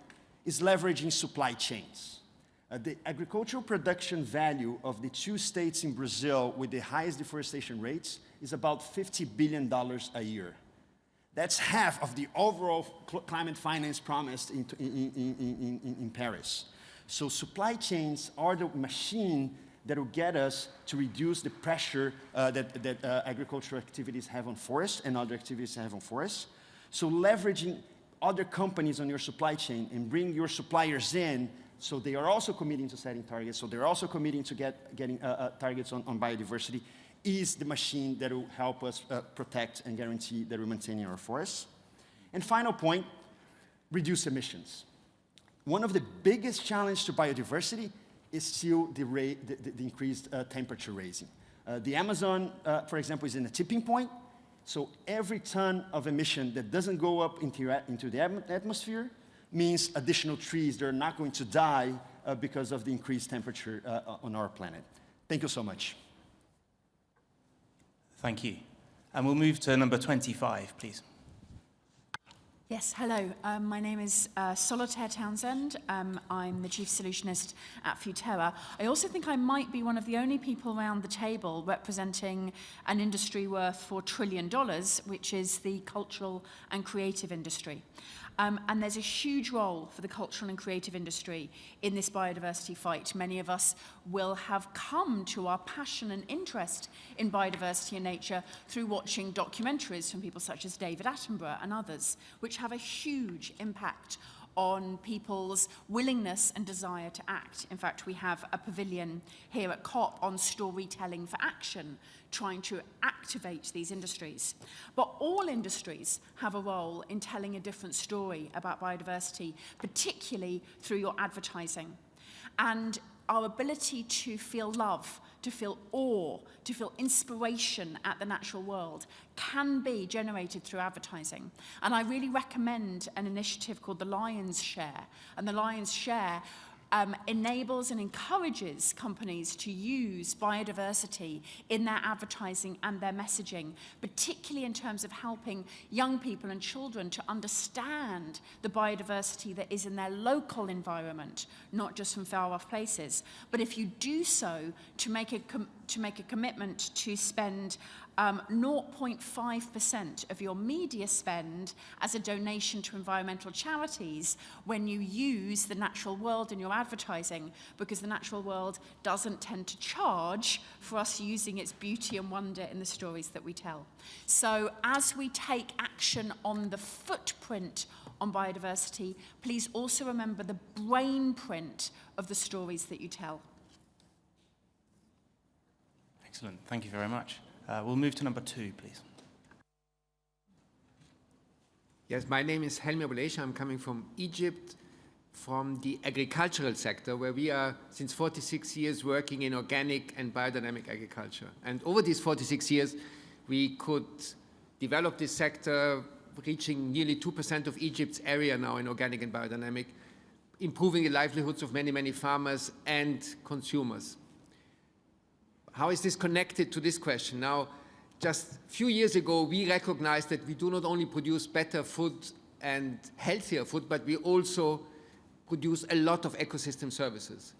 is leveraging supply chains. The agricultural production value of the 2 states in Brazil with the highest deforestation rates is about $50 billion a year. That's half of the overall climate finance promised in Paris. So supply chains are the machine that will get us to reduce the pressure that agricultural activities have on forests and other activities have on forests. So leveraging other companies on your supply chain and bring your suppliers in, so they are also committing to setting targets, so they're also committing to getting targets on biodiversity, is the machine that will help us protect and guarantee that we're maintaining our forests. And final point, reduce emissions. One of the biggest challenges to biodiversity is still the increased temperature raising. The Amazon, for example, is in a tipping point. So every ton of emission that doesn't go up into the atmosphere means additional trees that are not going to die because of the increased temperature on our planet. Thank you so much. Thank you. And we'll move to number 25, please. Yes, hello. My name is Solitaire Townsend. I'm the Chief Solutionist at Futoa. I also think I might be one of the only people around the table representing an industry worth $4 trillion, which is the cultural and creative industry. And there's a huge role for the cultural and creative industry in this biodiversity fight. Many of us will have come to our passion and interest in biodiversity and nature through watching documentaries from people such as David Attenborough and others, which have a huge impact on people's willingness and desire to act. In fact, we have a pavilion here at COP on storytelling for action, trying to activate these industries. But all industries have a role in telling a different story about biodiversity, particularly through your advertising. And our ability to feel love, to feel awe, to feel inspiration at the natural world can be generated through advertising. And I really recommend an initiative called the Lions Share. And the Lions Share enables and encourages companies to use biodiversity in their advertising and their messaging, particularly in terms of helping young people and children to understand the biodiversity that is in their local environment, not just from far-off places. But if you do so, to make a commitment to spend 0.5% of your media spend as a donation to environmental charities when you use the natural world in your advertising, because the natural world doesn't tend to charge for us using its beauty and wonder in the stories that we tell. So as we take action on the footprint on biodiversity, please also remember the brain print of the stories that you tell. Excellent. Thank you very much. We'll move to number 2, please. Yes, my name is Helmi Abulesha. I'm coming from Egypt, from the agricultural sector, where we are, since 46 years, working in organic and biodynamic agriculture. And over these 46 years, we could develop this sector, reaching nearly 2% of Egypt's area now in organic and biodynamic, improving the livelihoods of many, many farmers and consumers. How is this connected to this question? Now, just a few years ago, we recognized that we do not only produce better food and healthier food, but we also produce a lot of ecosystem services.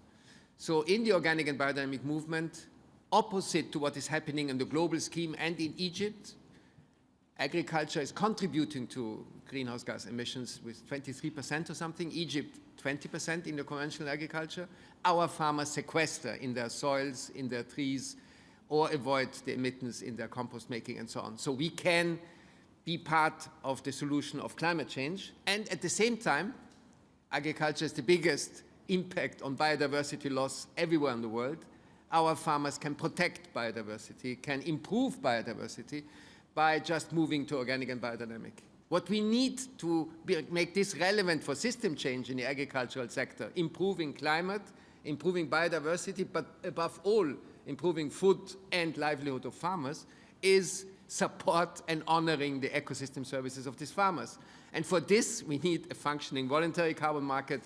So in the organic and biodynamic movement, opposite to what is happening in the global scheme and in Egypt, agriculture is contributing to greenhouse gas emissions with 23% or something. Egypt, 20% in the conventional agriculture. Our farmers sequester in their soils, in their trees, or avoid the emittance in their compost making and so on. So we can be part of the solution of climate change. And at the same time, agriculture is the biggest impact on biodiversity loss everywhere in the world. Our farmers can protect biodiversity, can improve biodiversity by just moving to organic and biodynamic. What we need to make this relevant for system change in the agricultural sector, improving climate, improving biodiversity, but above all, improving food and livelihood of farmers, is support and honoring the ecosystem services of these farmers. And for this, we need a functioning voluntary carbon market,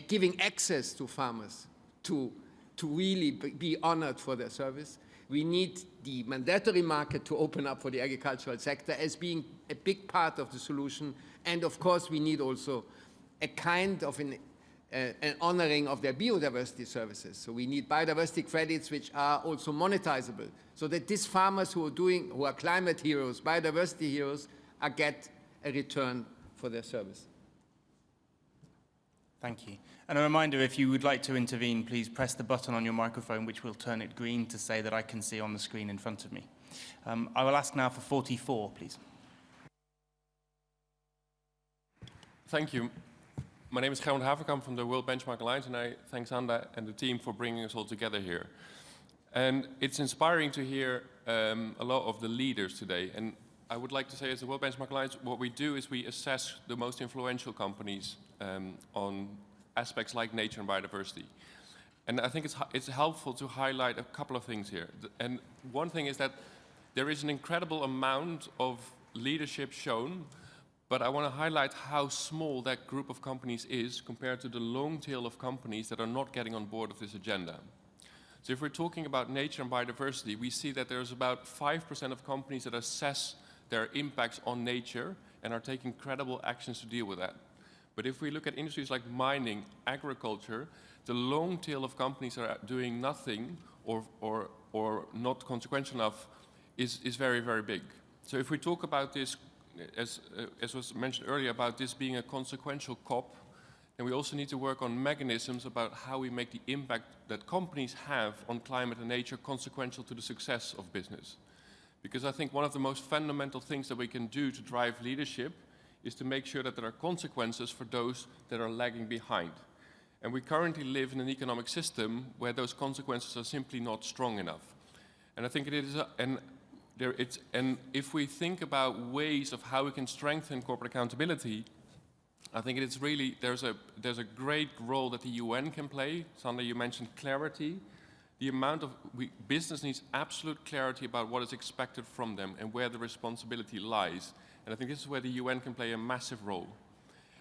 giving access to farmers to really be honored for their service. We need the mandatory market to open up for the agricultural sector as being a big part of the solution. And of course, we need also a kind of an honoring of their biodiversity services. So we need biodiversity credits which are also monetizable, so that these farmers who are climate heroes, biodiversity heroes, get a return for their service. Thank you. And a reminder, if you would like to intervene, please press the button on your microphone, which will turn it green to say that I can see on the screen in front of me. I will ask now for 44, please. Thank you. My name is Gerwin Haverkamp from the World Benchmark Alliance, and I thank Sanda and the team for bringing us all together here. And it's inspiring to hear a lot of the leaders today. And I would like to say, as the World Benchmark Alliance, what we do is we assess the most influential companies on aspects like nature and biodiversity. And I think it's helpful to highlight a couple of things here. And one thing is that there is an incredible amount of leadership shown, but I want to highlight how small that group of companies is compared to the long tail of companies that are not getting on board with this agenda. So if we're talking about nature and biodiversity, we see that there's about 5% of companies that assess their impacts on nature and are taking credible actions to deal with that. But if we look at industries like mining, agriculture, the long tail of companies that are doing nothing or not consequential enough is very, very big. So if we talk about this, as was mentioned earlier, about this being a consequential COP, then we also need to work on mechanisms about how we make the impact that companies have on climate and nature consequential to the success of business. Because I think one of the most fundamental things that we can do to drive leadership is to make sure that there are consequences for those that are lagging behind. And we currently live in an economic system where those consequences are simply not strong enough. And I think it is, and if we think about ways of how we can strengthen corporate accountability, I think it's really, there's a great role that the UN can play. Sander, you mentioned clarity. The amount of, business needs absolute clarity about what is expected from them and where the responsibility lies. And I think this is where the UN can play a massive role.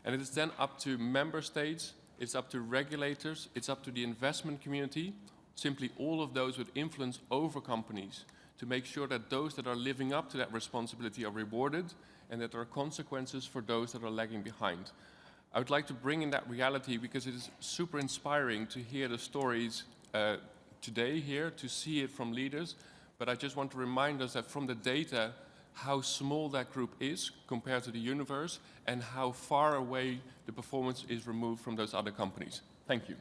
And it is then up to member states, it's up to regulators, it's up to the investment community, simply all of those with influence over companies, to make sure that those that are living up to that responsibility are rewarded and that there are consequences for those that are lagging behind. I would like to bring in that reality because it is super inspiring to hear the stories today here, to see it from leaders, but I just want to remind us that from the data, how small that group is compared to the universe and how far away the performance is removed from those other companies. Thank you.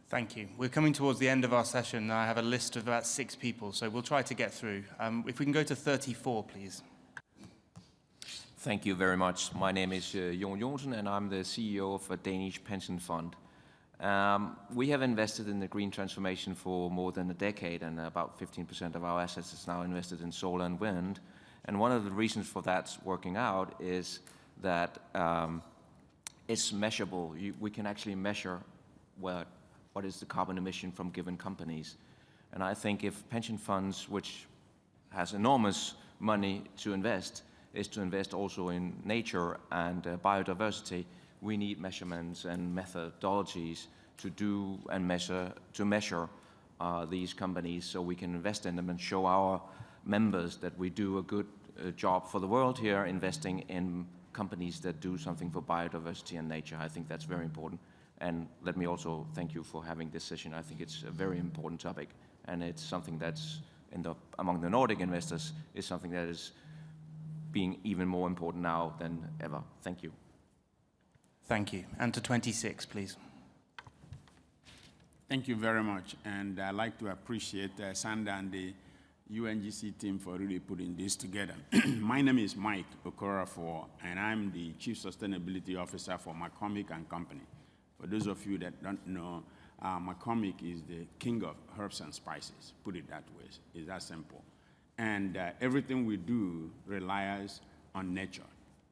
Thank you. We're coming towards the end of our session. I have a list of about 6 people, so we'll try to get through. If we can go to 34, please. Thank you very much. My name is Jon Jonsen, and I'm the CEO of a Danish pension fund. We have invested in the green transformation for more than a decade, and about 15% of our assets is now invested in solar and wind. And one of the reasons for that working out is that it's measurable. We can actually measure what is the carbon emission from given companies. And I think if pension funds, which has enormous money to invest, is to invest also in nature and biodiversity, we need measurements and methodologies to do and measure these companies so we can invest in them and show our members that we do a good job for the world here, investing in companies that do something for biodiversity and nature. I think that's very important. And let me also thank you for having this session. I think it's a very important topic, and it's something that's among the Nordic investors is something that is being even more important now than ever. Thank you. Thank you. And to 26, please. Thank you very much. And I'd like to appreciate Sander and the UNGC team for really putting this together. My name is Mike Okorafor, and I'm the Chief Sustainability Officer for McCormick & Company. For those of you that don't know, McCormick is the king of herbs and spices, put it that way. It's that simple. And everything we do relies on nature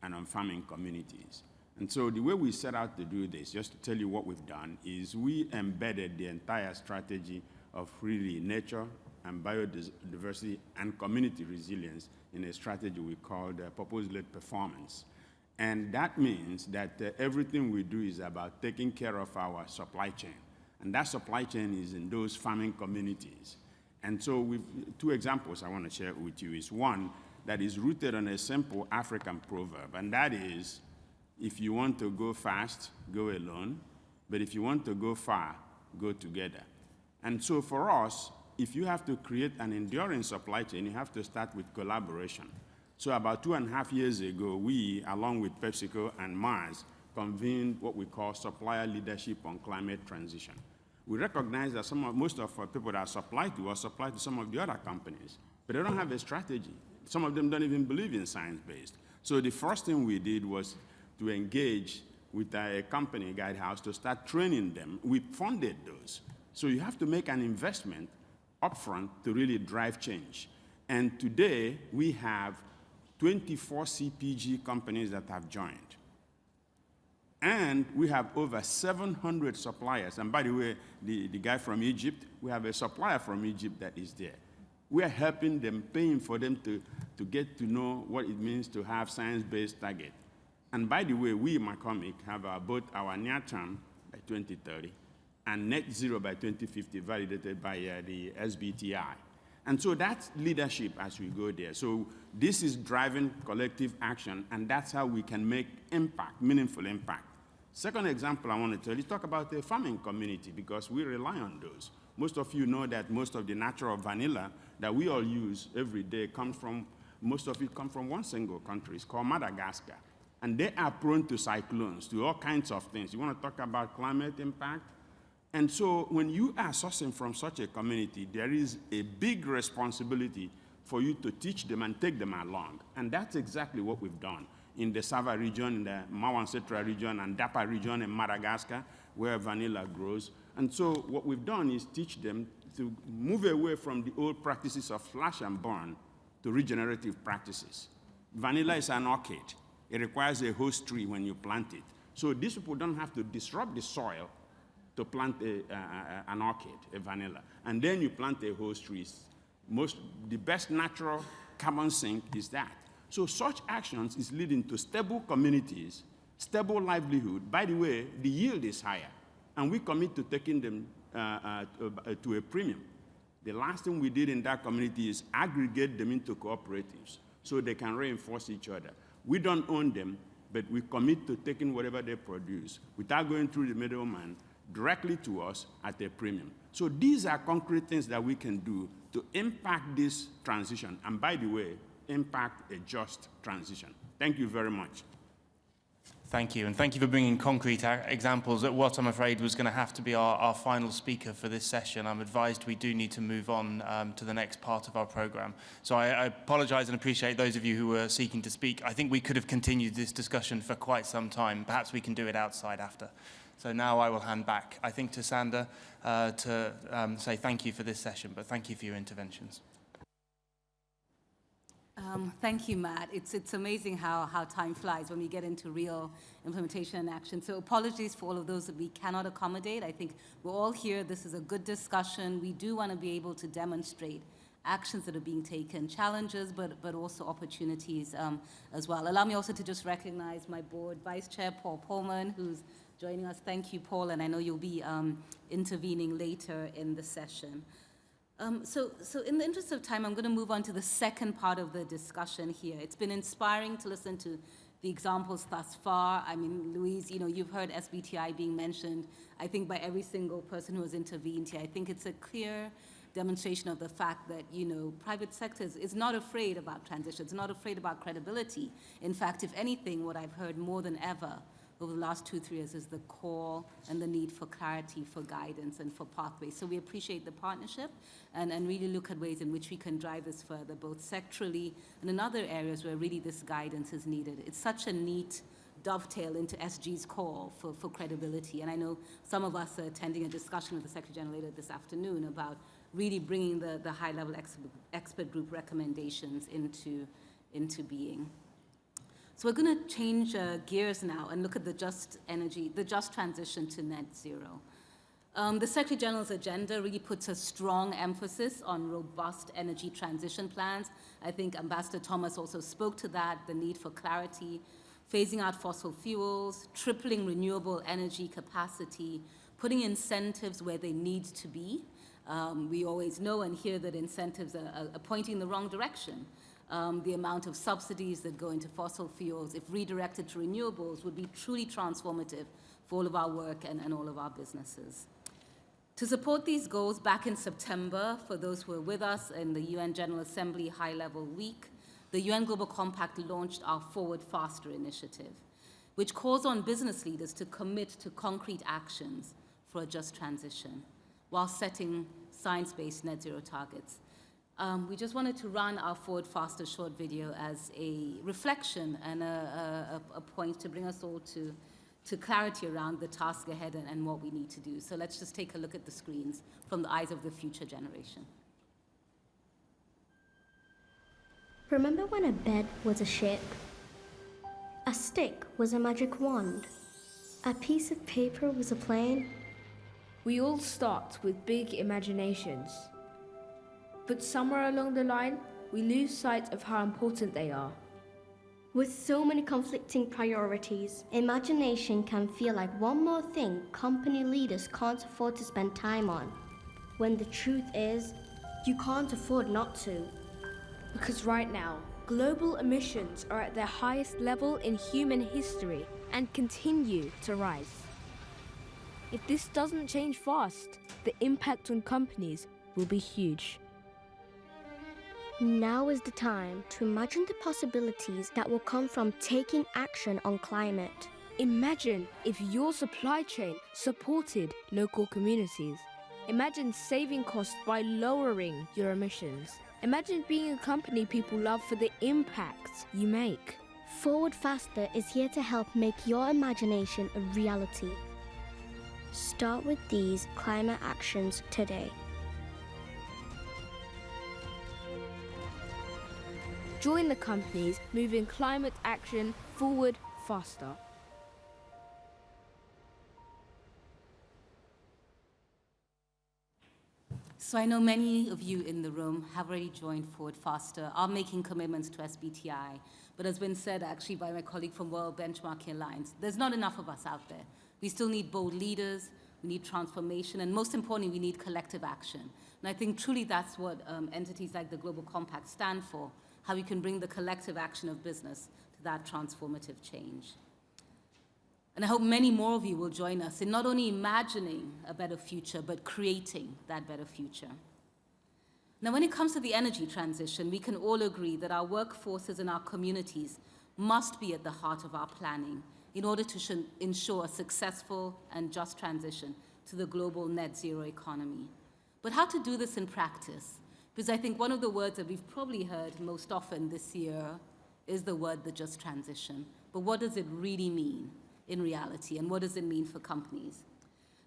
and on farming communities. And so the way we set out to do this, just to tell you what we've done, is we embedded the entire strategy of really nature and biodiversity and community resilience in a strategy we called purpose-led performance. And that means that everything we do is about taking care of our supply chain. And that supply chain is in those farming communities. And so two examples I want to share with you is one that is rooted on a simple African proverb, and that is, if you want to go fast, go alone, but if you want to go far, go together. And so for us, if you have to create an enduring supply chain, you have to start with collaboration. So about 2.5 years ago, we, along with PepsiCo and Mars, convened what we call Supplier Leadership on Climate Transition. We recognize that most of our people that supply to us supply to some of the other companies, but they don't have a strategy. Some of them don't even believe in science-based. So the first thing we did was to engage with a company, Guidehouse, to start training them. We funded those. So you have to make an investment upfront to really drive change. And today, we have 24 CPG companies that have joined. And we have over 700 suppliers. And by the way, the guy from Egypt, we have a supplier from Egypt that is there. We are helping them, paying for them to get to know what it means to have science-based target. And by the way, we, McCormick, have both our near term by 2030 and net zero by 2050 validated by the SBTi. And so that's leadership as we go there. So this is driving collective action, and that's how we can make impact, meaningful impact. Second example I want to tell you, talk about the farming community, because we rely on those. Most of you know that most of the natural vanilla that we all use every day most of it comes from one single country. It's called Madagascar. And they are prone to cyclones, to all kinds of things. You want to talk about climate impact? And so when you are sourcing from such a community, there is a big responsibility for you to teach them and take them along. And that's exactly what we've done. in the Sava region, in the Mawan-Setra region, and Dapa region in Madagascar, where vanilla grows. And so what we've done is teach them to move away from the old practices of slash and burn to regenerative practices. Vanilla is an orchid. It requires a host tree when you plant it. So these people don't have to disrupt the soil to plant an orchid, a vanilla. And then you plant a host tree. The best natural carbon sink is that. So such actions is leading to stable communities, stable livelihood. By the way, the yield is higher. And we commit to taking them to a premium. The last thing we did in that community is aggregate them into cooperatives so they can reinforce each other. We don't own them, but we commit to taking whatever they produce without going through the middleman directly to us at a premium. So these are concrete things that we can do to impact this transition, and by the way, impact a just transition. Thank you very much. Thank you, and thank you for bringing concrete examples at what I'm afraid was going to have to be our final speaker for this session. I'm advised we do need to move on to the next part of our programme. So I apologise and appreciate those of you who were seeking to speak. I think we could have continued this discussion for quite some time. Perhaps we can do it outside after. So now I will hand back, I think, to Sander to say thank you for this session, but thank you for your interventions. Thank you, Matt. It's amazing how time flies when we get into real implementation and action. So apologies for all of those that we cannot accommodate. I think we're all here. This is a good discussion. We do want to be able to demonstrate actions that are being taken, challenges, but also opportunities as well. Allow me also to just recognize my board vice chair, Paul Pullman, who's joining us. Thank you, Paul, and I know you'll be intervening later in the session. So in the interest of time, I'm going to move on to the second part of the discussion here. It's been inspiring to listen to the examples thus far. I mean, Louise, you've heard SBTI being mentioned, I think, by every single person who has intervened here. I think it's a clear demonstration of the fact that, private sector is not afraid about transition. It's not afraid about credibility. In fact, if anything, what I've heard more than ever over the last 2-3 years is the call and the need for clarity, for guidance, and for pathways. So we appreciate the partnership and really look at ways in which we can drive this further, both sectorally and in other areas where really this guidance is needed. It's such a neat dovetail into SG's call for credibility. And I know some of us are attending a discussion with the Secretary General later this afternoon about really bringing the high-level expert group recommendations into being. So we're going to change gears now and look at the just transition to net zero. The Secretary General's agenda really puts a strong emphasis on robust energy transition plans. I think Ambassador Thomas also spoke to that, the need for clarity, phasing out fossil fuels, tripling renewable energy capacity, putting incentives where they need to be. We always know and hear that incentives are pointing in the wrong direction. The amount of subsidies that go into fossil fuels, if redirected to renewables, would be truly transformative for all of our work and all of our businesses. To support these goals, back in September, for those who were with us in the UN General Assembly High-Level Week, the UN Global Compact launched our Forward Faster initiative, which calls on business leaders to commit to concrete actions for a just transition while setting science-based net zero targets. We just wanted to run our Forward Faster short video as a reflection and a point to bring us all to clarity around the task ahead and what we need to do. So let's just take a look at the screens from the eyes of the future generation. Remember when a bed was a ship? A stick was a magic wand? A piece of paper was a plane? We all start with big imaginations. But somewhere along the line, we lose sight of how important they are. With so many conflicting priorities, imagination can feel like one more thing company leaders can't afford to spend time on. When the truth is, you can't afford not to. Because right now, global emissions are at their highest level in human history and continue to rise. If this doesn't change fast, the impact on companies will be huge. Now is the time to imagine the possibilities that will come from taking action on climate. Imagine if your supply chain supported local communities. Imagine saving costs by lowering your emissions. Imagine being a company people love for the impact you make. Forward Faster is here to help make your imagination a reality. Start with these climate actions today. Join the companies moving climate action forward faster. So I know many of you in the room have already joined Forward Faster, are making commitments to SBTI, but as been said actually by my colleague from World Benchmarking Alliance, there's not enough of us out there. We still need bold leaders, we need transformation, and most importantly, we need collective action. And I think truly that's what entities like the Global Compact stand for, how we can bring the collective action of business to that transformative change. And I hope many more of you will join us in not only imagining a better future, but creating that better future. Now, when it comes to the energy transition, we can all agree that our workforces and our communities must be at the heart of our planning in order to ensure a successful and just transition to the global net zero economy. But how to do this in practice? Because I think one of the words that we've probably heard most often this year is the word the just transition. But what does it really mean in reality, and what does it mean for companies?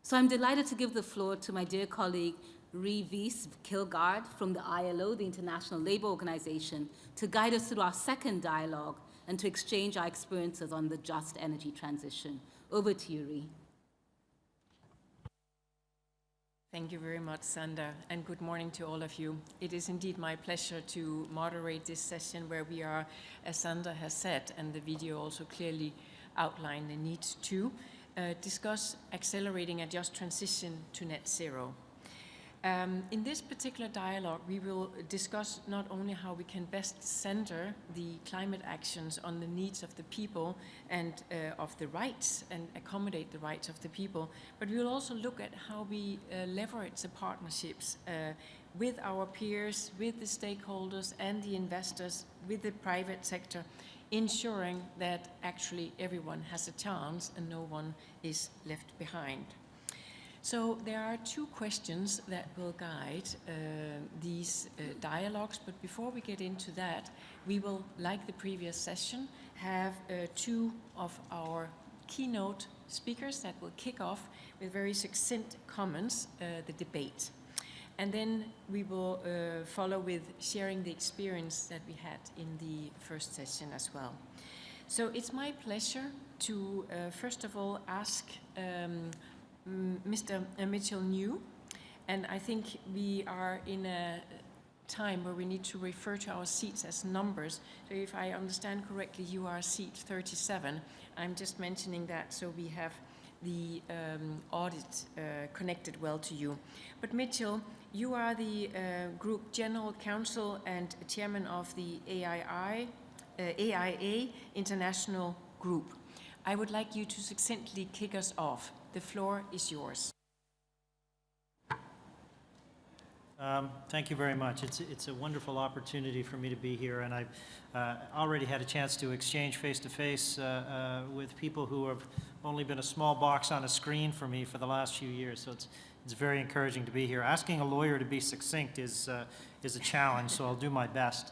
So I'm delighted to give the floor to my dear colleague, Reeves Kilgard from the ILO, the International Labour Organization, to guide us through our second dialogue and to exchange our experiences on the just energy transition. Over to you, Ree. Thank you very much, Sandra, and good morning to all of you. It is indeed my pleasure to moderate this session where we are, as Sandra has said, and the video also clearly outlined the need to discuss accelerating a just transition to net zero. In this particular dialogue, we will discuss not only how we can best center the climate actions on the needs of the people and of the rights and accommodate the rights of the people, but we will also look at how we leverage the partnerships with our peers, with the stakeholders and the investors, with the private sector, ensuring that actually everyone has a chance and no one is left behind. So there are two questions that will guide these dialogues, but before we get into that, we will, like the previous session, have two of our keynote speakers that will kick off with very succinct comments, the debate. And then we will follow with sharing the experience that we had in the first session as well. So it's my pleasure to, first of all, ask Mr. Mitchell New, and I think we are in a time where we need to refer to our seats as numbers. So if I understand correctly, you are seat 37. I'm just mentioning that so we have the audit connected well to you. But Mitchell, you are the Group General Counsel and Chairman of the AIA International Group. I would like you to succinctly kick us off. The floor is yours. Thank you very much. It's a wonderful opportunity for me to be here, and I've already had a chance to exchange face-to-face with people who have only been a small box on a screen for me for the last few years, so it's very encouraging to be here. Asking a lawyer to be succinct is a challenge, so I'll do my best.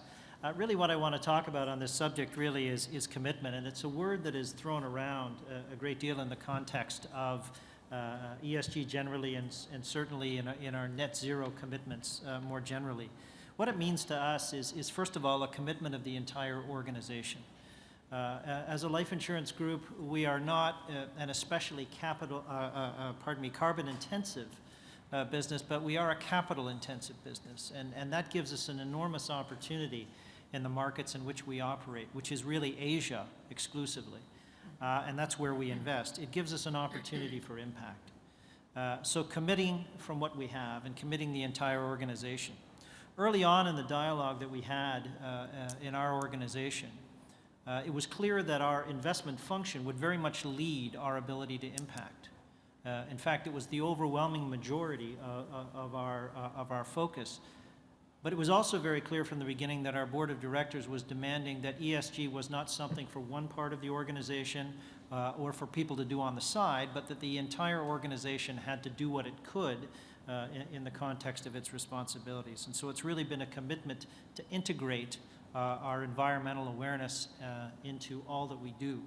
Really what I want to talk about on this subject really is commitment, and it's a word that is thrown around a great deal in the context of ESG generally and certainly in our net zero commitments more generally. What it means to us is first of all a commitment of the entire organization. As a life insurance group, we are not an especially carbon intensive business, but we are a capital intensive business, and that gives us an enormous opportunity in the markets in which we operate, which is really Asia exclusively. And that's where we invest. It gives us an opportunity for impact. So committing from what we have and committing the entire organization. Early on in the dialogue that we had in our organization, it was clear that our investment function would very much lead our ability to impact. In fact, it was the overwhelming majority of our focus. But it was also very clear from the beginning that our board of directors was demanding that ESG was not something for one part of the organization or for people to do on the side, but that the entire organization had to do what it could in the context of its responsibilities. And so it's really been a commitment to integrate our environmental awareness into all that we do.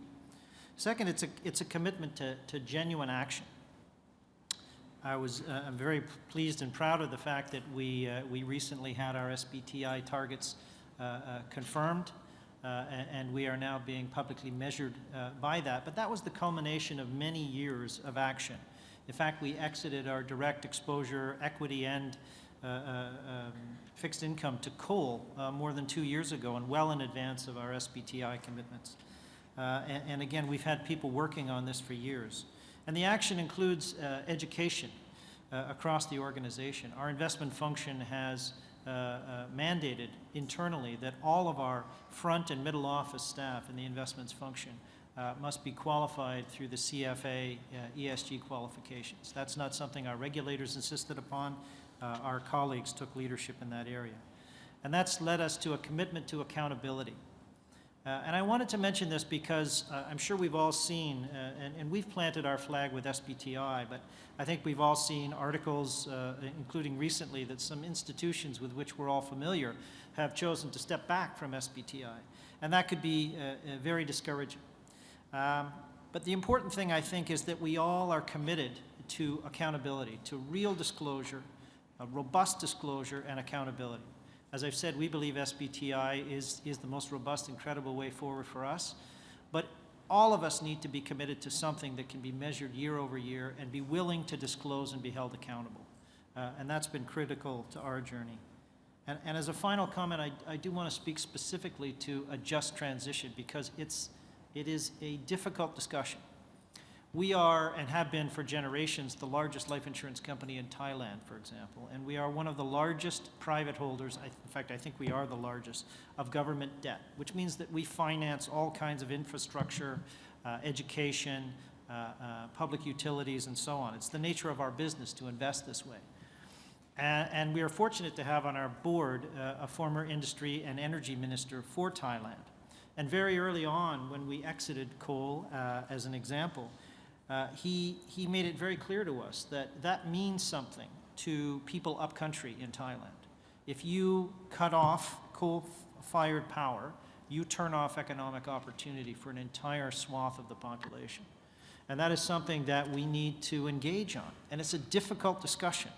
Second, it's a commitment to genuine action. I'm very pleased and proud of the fact that we recently had our SBTI targets confirmed, and we are now being publicly measured by that. But that was the culmination of many years of action. In fact, we exited our direct exposure, equity, and fixed income to coal more than 2 years ago, and well in advance of our SBTI commitments. And again, we've had people working on this for years. And the action includes education across the organization. Our investment function has mandated internally that all of our front and middle office staff in the investments function must be qualified through the CFA ESG qualifications. That's not something our regulators insisted upon. Our colleagues took leadership in that area. And that's led us to a commitment to accountability. And I wanted to mention this because I'm sure we've all seen, and we've planted our flag with SBTI, but I think we've all seen articles, including recently, that some institutions with which we're all familiar have chosen to step back from SBTI. And that could be very discouraging. But the important thing, I think, is that we all are committed to accountability, to real disclosure, a robust disclosure and accountability. As I've said, we believe SBTI is the most robust and credible way forward for us. But all of us need to be committed to something that can be measured year over year and be willing to disclose and be held accountable. And that's been critical to our journey. And as a final comment, I do want to speak specifically to a just transition because it is a difficult discussion. We are, and have been for generations, the largest life insurance company in Thailand, for example, and we are one of the largest private holders, in fact, I think we are the largest, of government debt, which means that we finance all kinds of infrastructure, education, public utilities, and so on. It's the nature of our business to invest this way. And we are fortunate to have on our board a former industry and energy minister for Thailand. And very early on, when we exited coal, as an example, he made it very clear to us that that means something to people upcountry in Thailand. If you cut off coal-fired power, you turn off economic opportunity for an entire swath of the population. And that is something that we need to engage on. And it's a difficult discussion.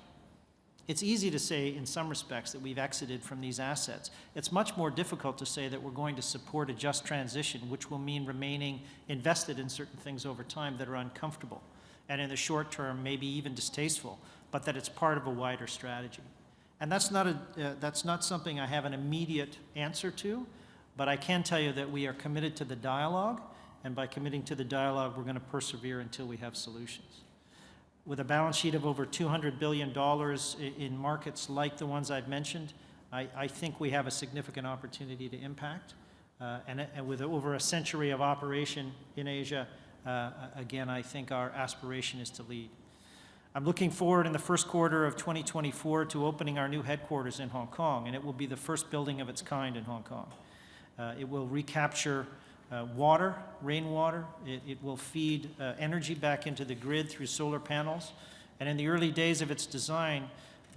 It's easy to say, in some respects, that we've exited from these assets. It's much more difficult to say that we're going to support a just transition, which will mean remaining invested in certain things over time that are uncomfortable, and in the short term, maybe even distasteful, but that it's part of a wider strategy. And that's not something I have an immediate answer to, but I can tell you that we are committed to the dialogue, and by committing to the dialogue, we're going to persevere until we have solutions. With a balance sheet of over $200 billion in markets like the ones I've mentioned, I think we have a significant opportunity to impact. And with over a century of operation in Asia, again, I think our aspiration is to lead. I'm looking forward in the first quarter of 2024 to opening our new headquarters in Hong Kong, and it will be the first building of its kind in Hong Kong. It will recapture water, rainwater. It will feed energy back into the grid through solar panels. And in the early days of its design,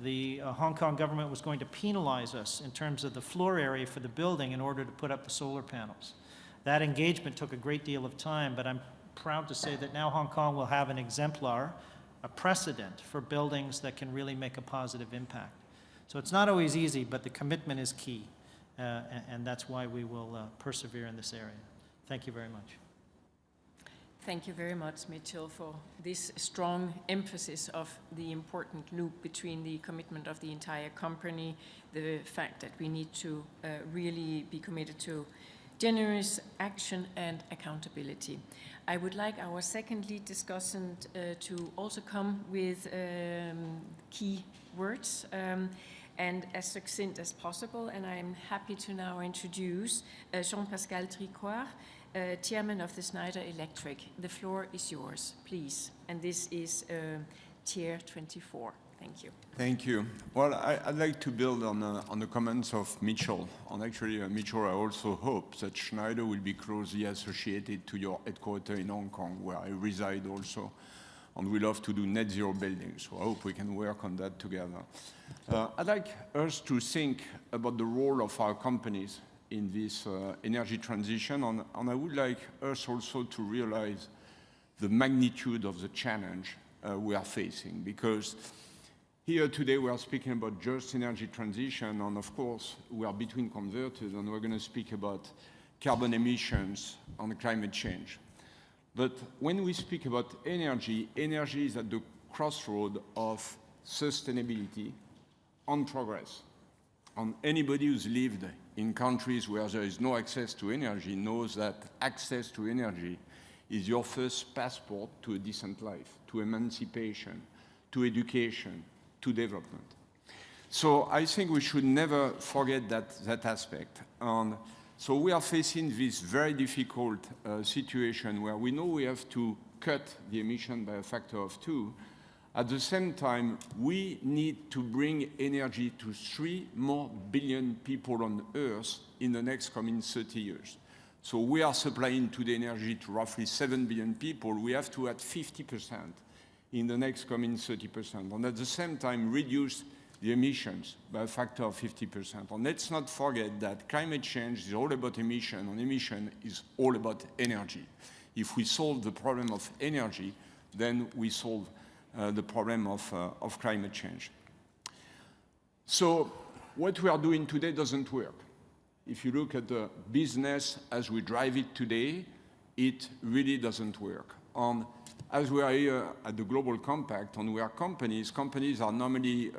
the Hong Kong government was going to penalize us in terms of the floor area for the building in order to put up the solar panels. That engagement took a great deal of time, but I'm proud to say that now Hong Kong will have an exemplar, a precedent for buildings that can really make a positive impact. So it's not always easy, but the commitment is key. And that's why we will persevere in this area. Thank you very much. Thank you very much, Mitchell, for this strong emphasis of the important loop between the commitment of the entire company, the fact that we need to really be committed to generous action and accountability. I would like our second lead discussant to also come with key words and as succinct as possible. And I'm happy to now introduce Jean-Pascal Tricoire, Chairman of the Schneider Electric. The floor is yours, please. And this is Tier 24. Thank you. Thank you. Well, I'd like to build on the comments of Mitchell. And actually, Mitchell, I also hope that Schneider will be closely associated to your headquarters in Hong Kong, where I reside also. And we love to do net zero buildings. So I hope we can work on that together. I'd like us to think about the role of our companies in this energy transition, and I would like us also to realize the magnitude of the challenge we are facing, because here today we are speaking about just energy transition, and of course we are between converters, and we're going to speak about carbon emissions and climate change. But when we speak about energy, energy is at the crossroad of sustainability and progress. And anybody who's lived in countries where there is no access to energy knows that access to energy is your first passport to a decent life, to emancipation, to education, to development. So I think we should never forget that aspect. And so we are facing this very difficult situation where we know we have to cut the emission by a factor of 2. At the same time, we need to bring energy to 3 more billion people on Earth in the next coming 30 years. So we are supplying today energy to roughly 7 billion people. We have to add 50% in the next coming 30%, and at the same time reduce the emissions by a factor of 50%. And let's not forget that climate change is all about emission, and emission is all about energy. If we solve the problem of energy, then we solve the problem of climate change. So what we are doing today doesn't work. If you look at the business as we drive it today, it really doesn't work. As we are here at the Global Compact, and we are companies are normally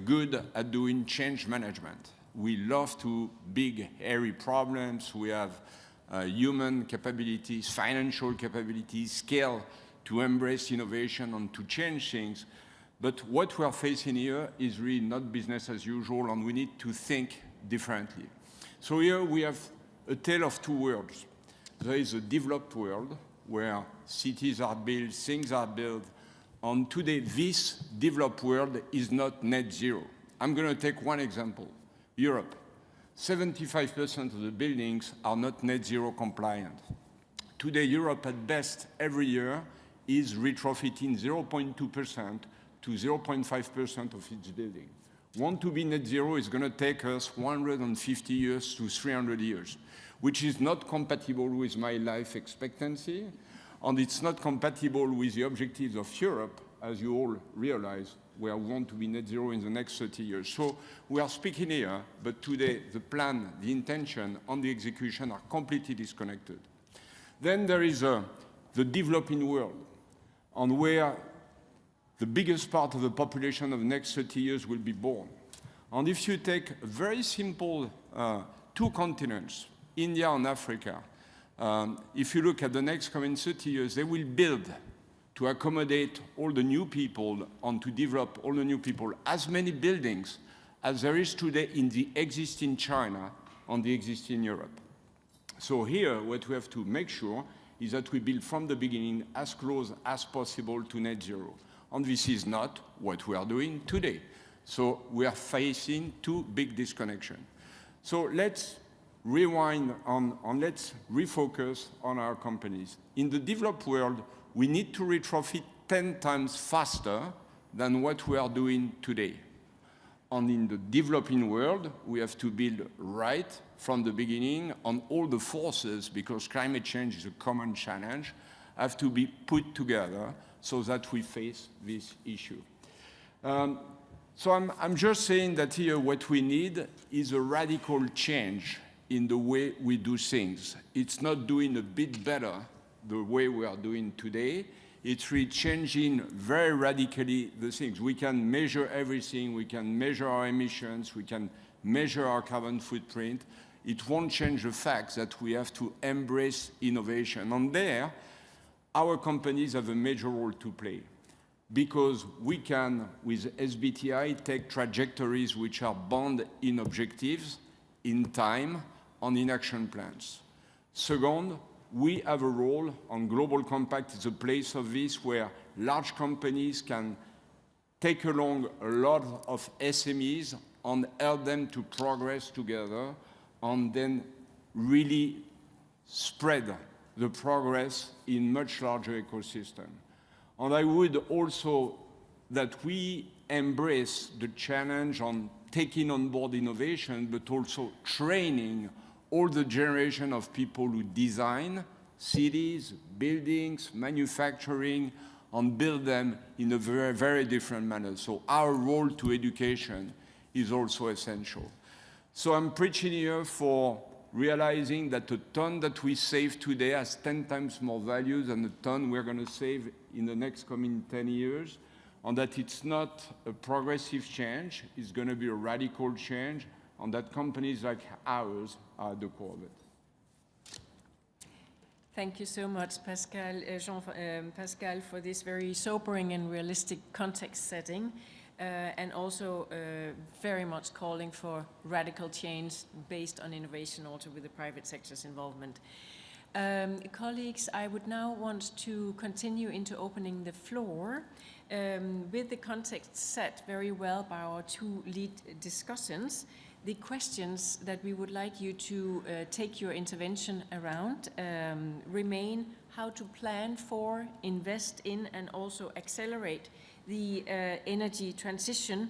good at doing change management. We love to big, hairy problems. We have human capabilities, financial capabilities, scale to embrace innovation and to change things. But what we are facing here is really not business as usual, and we need to think differently. So here we have a tale of 2 worlds. There is a developed world where cities are built, things are built, and today this developed world is not net zero. I'm going to take one example, Europe. 75% of the buildings are not net zero compliant. Today, Europe at best every year is retrofitting 0.2% to 0.5% of its building. Want to be net zero is going to take us 150 years to 300 years, which is not compatible with my life expectancy, and it's not compatible with the objectives of Europe, as you all realize, where we want to be net zero in the next 30 years. So we are speaking here, but today the plan, the intention, and the execution are completely disconnected. Then there is the developing world, and where the biggest part of the population of the next 30 years will be born. And if you take a very simple 2 continents, India and Africa, if you look at the next coming 30 years, they will build to accommodate all the new people and to develop all the new people as many buildings as there is today in the existing China and the existing Europe. So here, what we have to make sure is that we build from the beginning as close as possible to net zero. And this is not what we are doing today. So we are facing 2 big disconnections. So let's rewind and let's refocus on our companies. In the developed world, we need to retrofit 10 times faster than what we are doing today. And in the developing world, we have to build right from the beginning, and all the forces, because climate change is a common challenge, have to be put together so that we face this issue. So I'm just saying that here what we need is a radical change in the way we do things. It's not doing a bit better the way we are doing today. It's really changing very radically the things. We can measure everything. We can measure our emissions. We can measure our carbon footprint. It won't change the fact that we have to embrace innovation. And there, our companies have a major role to play, because we can, with SBTi, take trajectories which are bound in objectives, in time, and in action plans. Second, we have a role, and Global Compact is a place of this, where large companies can take along a lot of SMEs and help them to progress together, and then really spread the progress in much larger ecosystem. And I would also that we embrace the challenge on taking on board innovation, but also training all the generation of people who design cities, buildings, manufacturing, and build them in a very, very different manner. So our role to education is also essential. So I'm preaching here for realizing that a ton that we save today has 10 times more value than the ton we're going to save in the next coming 10 years, and that it's not a progressive change, it's going to be a radical change, and that companies like ours are at the core of it. Thank you so much, Pascal, Pascal, for this very sobering and realistic context setting, and also very much calling for radical change based on innovation, also with the private sector's involvement. Colleagues, I would now want to continue into opening the floor with the context set very well by our two lead discussants. The questions that we would like you to take your intervention around remain how to plan for, invest in, and also accelerate the energy transition,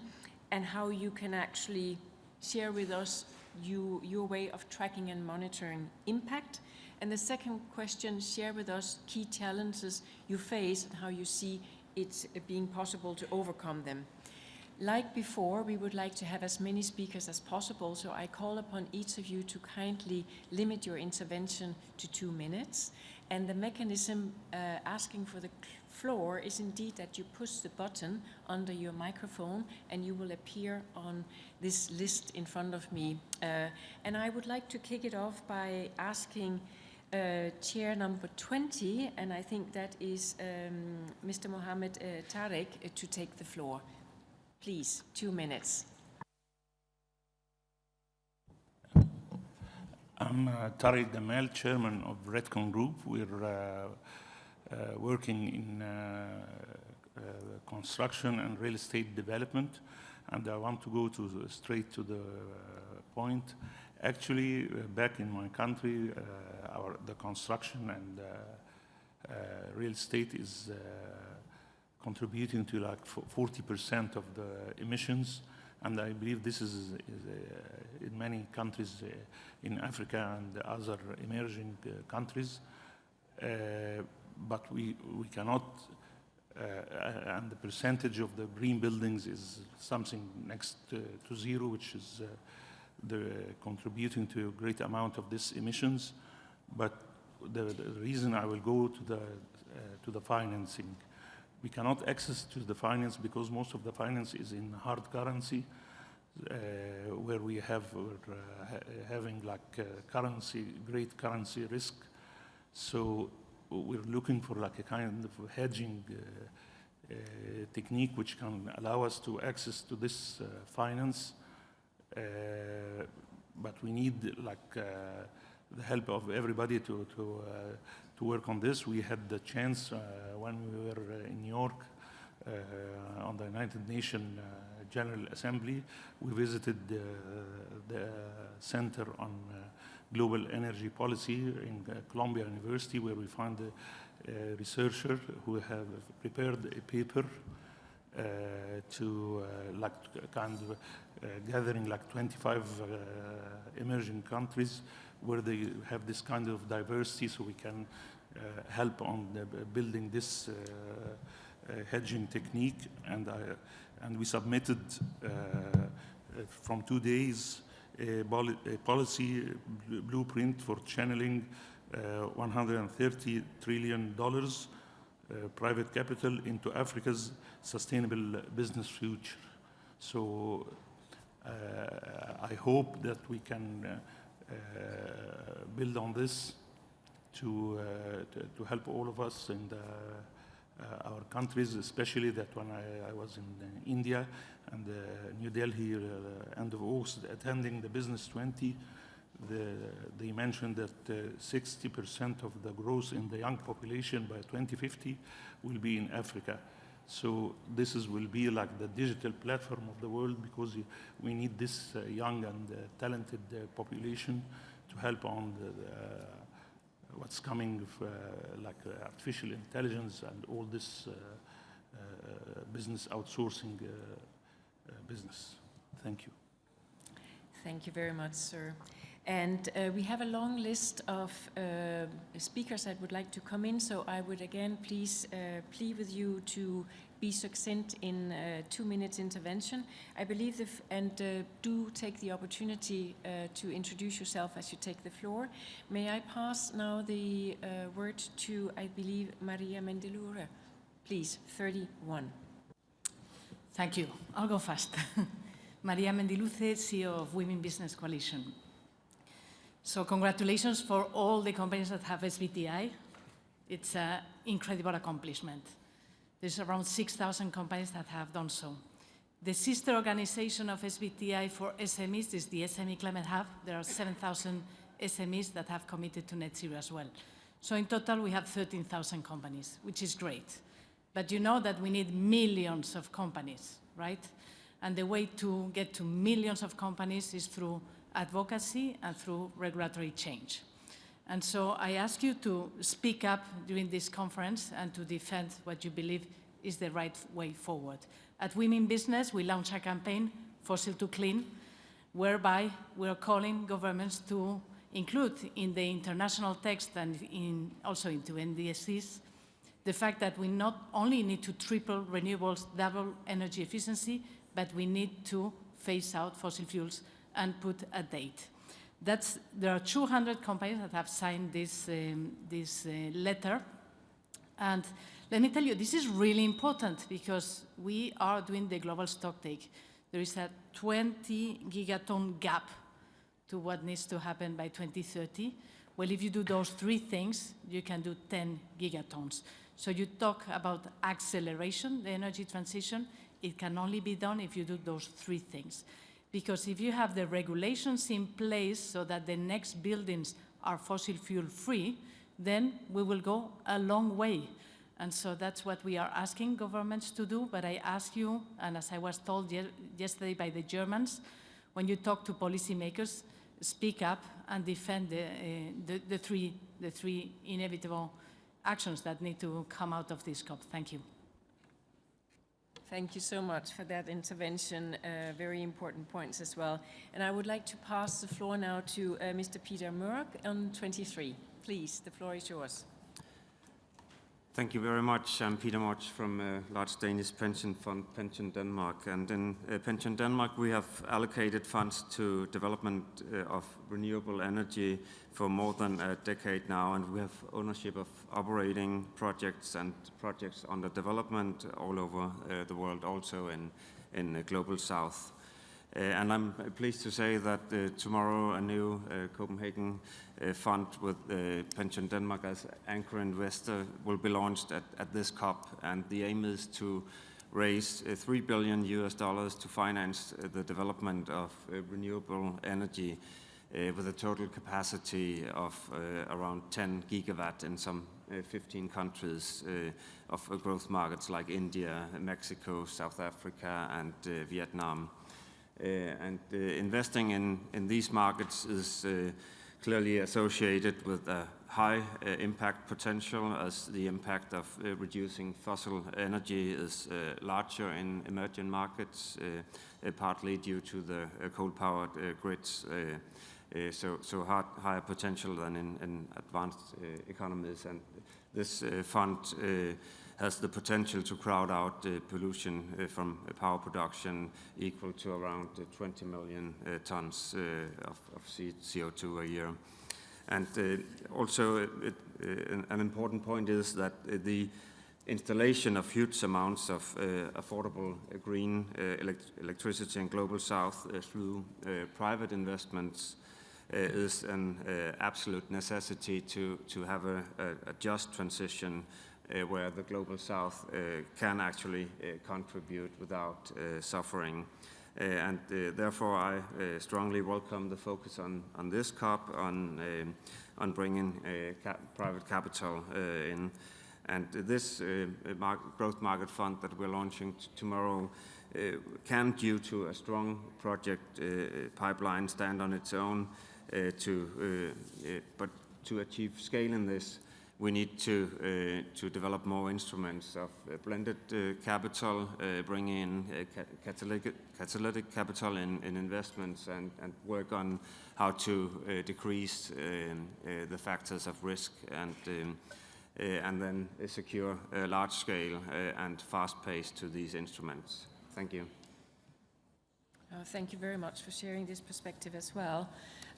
and how you can actually share with us your way of tracking and monitoring impact. And the second question, share with us key challenges you face and how you see it being possible to overcome them. Like before, we would like to have as many speakers as possible, so I call upon each of you to kindly limit your intervention to 2 minutes. And the mechanism asking for the floor is indeed that you push the button under your microphone and you will appear on this list in front of me. And I would like to kick it off by asking chair number 20, and I think that is Mr. Mohamed Tarek, to take the floor. Please, 2 minutes. I'm Tariq Gamal, chairman of Redcon Group. We're working in construction and real estate development, and I want to go straight to the point. Actually, back in my country, the construction and real estate is contributing to like 40% of the emissions, and I believe this is in many countries in Africa and other emerging countries. But we cannot, and the percentage of the green buildings is something next to zero, which is contributing to a great amount of these emissions. But the reason I will go to the financing. We cannot access to the finance because most of the finance is in hard currency, where we're having like great currency risk. So we're looking for like a kind of hedging technique which can allow us to access to this finance. But we need like the help of everybody to work on this. We had the chance when we were in New York on the United Nations General Assembly. We visited the Center on Global Energy Policy in Columbia University, where we found a researcher who have prepared a paper to like kind of gathering like 25 emerging countries where they have this kind of diversity, so we can help on building this hedging technique. And we submitted from 2 days a policy blueprint for channeling $130 trillion private capital into Africa's sustainable business future. So I hope that we can build on this to help all of us in our countries, especially that when I was in India and New Delhi end of August attending the Business 20, they mentioned that 60% of the growth in the young population by 2050 will be in Africa. So this will be like the digital platform of the world, because we need this young and talented population to help on what's coming, like artificial intelligence and all this business outsourcing business. Thank you. Thank you very much, sir. And we have a long list of speakers that would like to come in, so I would again please plead with you to be succinct in 2 minutes intervention. I believe, do take the opportunity to introduce yourself as you take the floor. May I pass now the word to, I believe, Maria Mendelure. Please, 31. Thank you. I'll go fast. Maria Mendiluce, CEO of Women Business Coalition. So congratulations for all the companies that have SBTI. It's an incredible accomplishment. There's around 6,000 companies that have done so. The sister organization of SBTI for SMEs is the SME Climate Hub. There are 7,000 SMEs that have committed to net zero as well. So in total, we have 13,000 companies, which is great. But you know that we need millions of companies, right? And the way to get to millions of companies is through advocacy and through regulatory change. And so I ask you to speak up during this conference and to defend what you believe is the right way forward. At Women Business, we launched a campaign, Fossil to Clean, whereby we are calling governments to include in the international text and also into NDCs the fact that we not only need to triple renewables, double energy efficiency, but we need to phase out fossil fuels and put a date. There are 200 companies that have signed this letter. And let me tell you, this is really important because we are doing the global stocktake. There is a 20 gigaton gap to what needs to happen by 2030. Well, if you do those 3 things, you can do 10 gigatons. So you talk about acceleration, the energy transition. It can only be done if you do those 3 things. Because if you have the regulations in place so that the next buildings are fossil fuel free, then we will go a long way. And so that's what we are asking governments to do. But I ask you, and as I was told yesterday by the Germans, when you talk to policymakers, speak up and defend the three inevitable actions that need to come out of this COP. Thank you. Thank you so much for that intervention, very important points as well. And I would like to pass the floor now to Mr. Peter Mørk on 23. Please, the floor is yours. Thank you very much. I'm Peter Mørk from large Danish pension fund, Pension Denmark. And in Pension Denmark, we have allocated funds to development of renewable energy for more than a decade now. And we have ownership of operating projects and projects under development all over the world, also in the Global South. And I'm pleased to say that tomorrow a new Copenhagen fund with Pension Denmark as anchor investor will be launched at this COP, and the aim is to raise $3 billion to finance the development of renewable energy with a total capacity of around 10 gigawatt in some 15 countries of growth markets like India, Mexico, South Africa, and Vietnam. Investing in these markets is clearly associated with a high impact potential, as the impact of reducing fossil energy is larger in emerging markets, partly due to the coal-powered grids, so higher potential than in advanced economies. And this fund has the potential to crowd out pollution from power production equal to around 20 million tons of CO2 a year. And also an important point is that the installation of huge amounts of affordable green electricity in Global South through private investments is an absolute necessity to have a just transition where the Global South can actually contribute without suffering. And therefore I strongly welcome the focus on this COP on bringing private capital in. And this growth market fund that we're launching tomorrow can, due to a strong project pipeline, stand on its own, but to achieve scale in this, we need to develop more instruments of blended capital, bring in catalytic capital in investments, and work on how to decrease the factors of risk, and then secure large scale and fast pace to these instruments. Thank you. Thank you very much for sharing this perspective as well.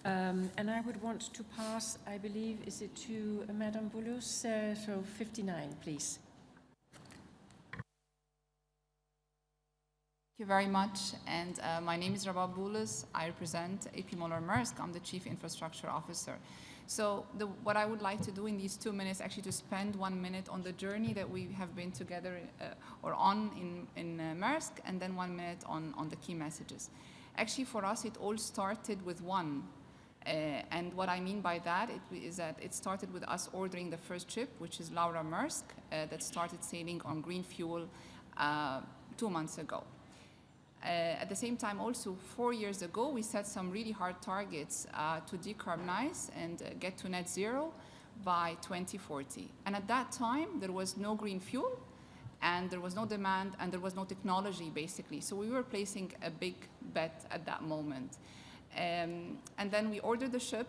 And I would want to pass, I believe, is it to Madame Boulos? So 59, please. Thank you very much. And my name is Rabah Boulos. I represent AP Moller Maersk. I'm the Chief Infrastructure Officer. So what I would like to do in these 2 minutes, actually to spend 1 minute on the journey that we have been together or on in Maersk, and then 1 minute on the key messages. Actually, for us, it all started with one. And what I mean by that is that it started with us ordering the first ship, which is Laura Maersk, that started sailing on green fuel 2 months ago. At the same time, also 4 years ago, we set some really hard targets to decarbonize and get to net zero by 2040. And at that time, there was no green fuel, and there was no demand, and there was no technology, basically. So we were placing a big bet at that moment. And then we ordered the ship,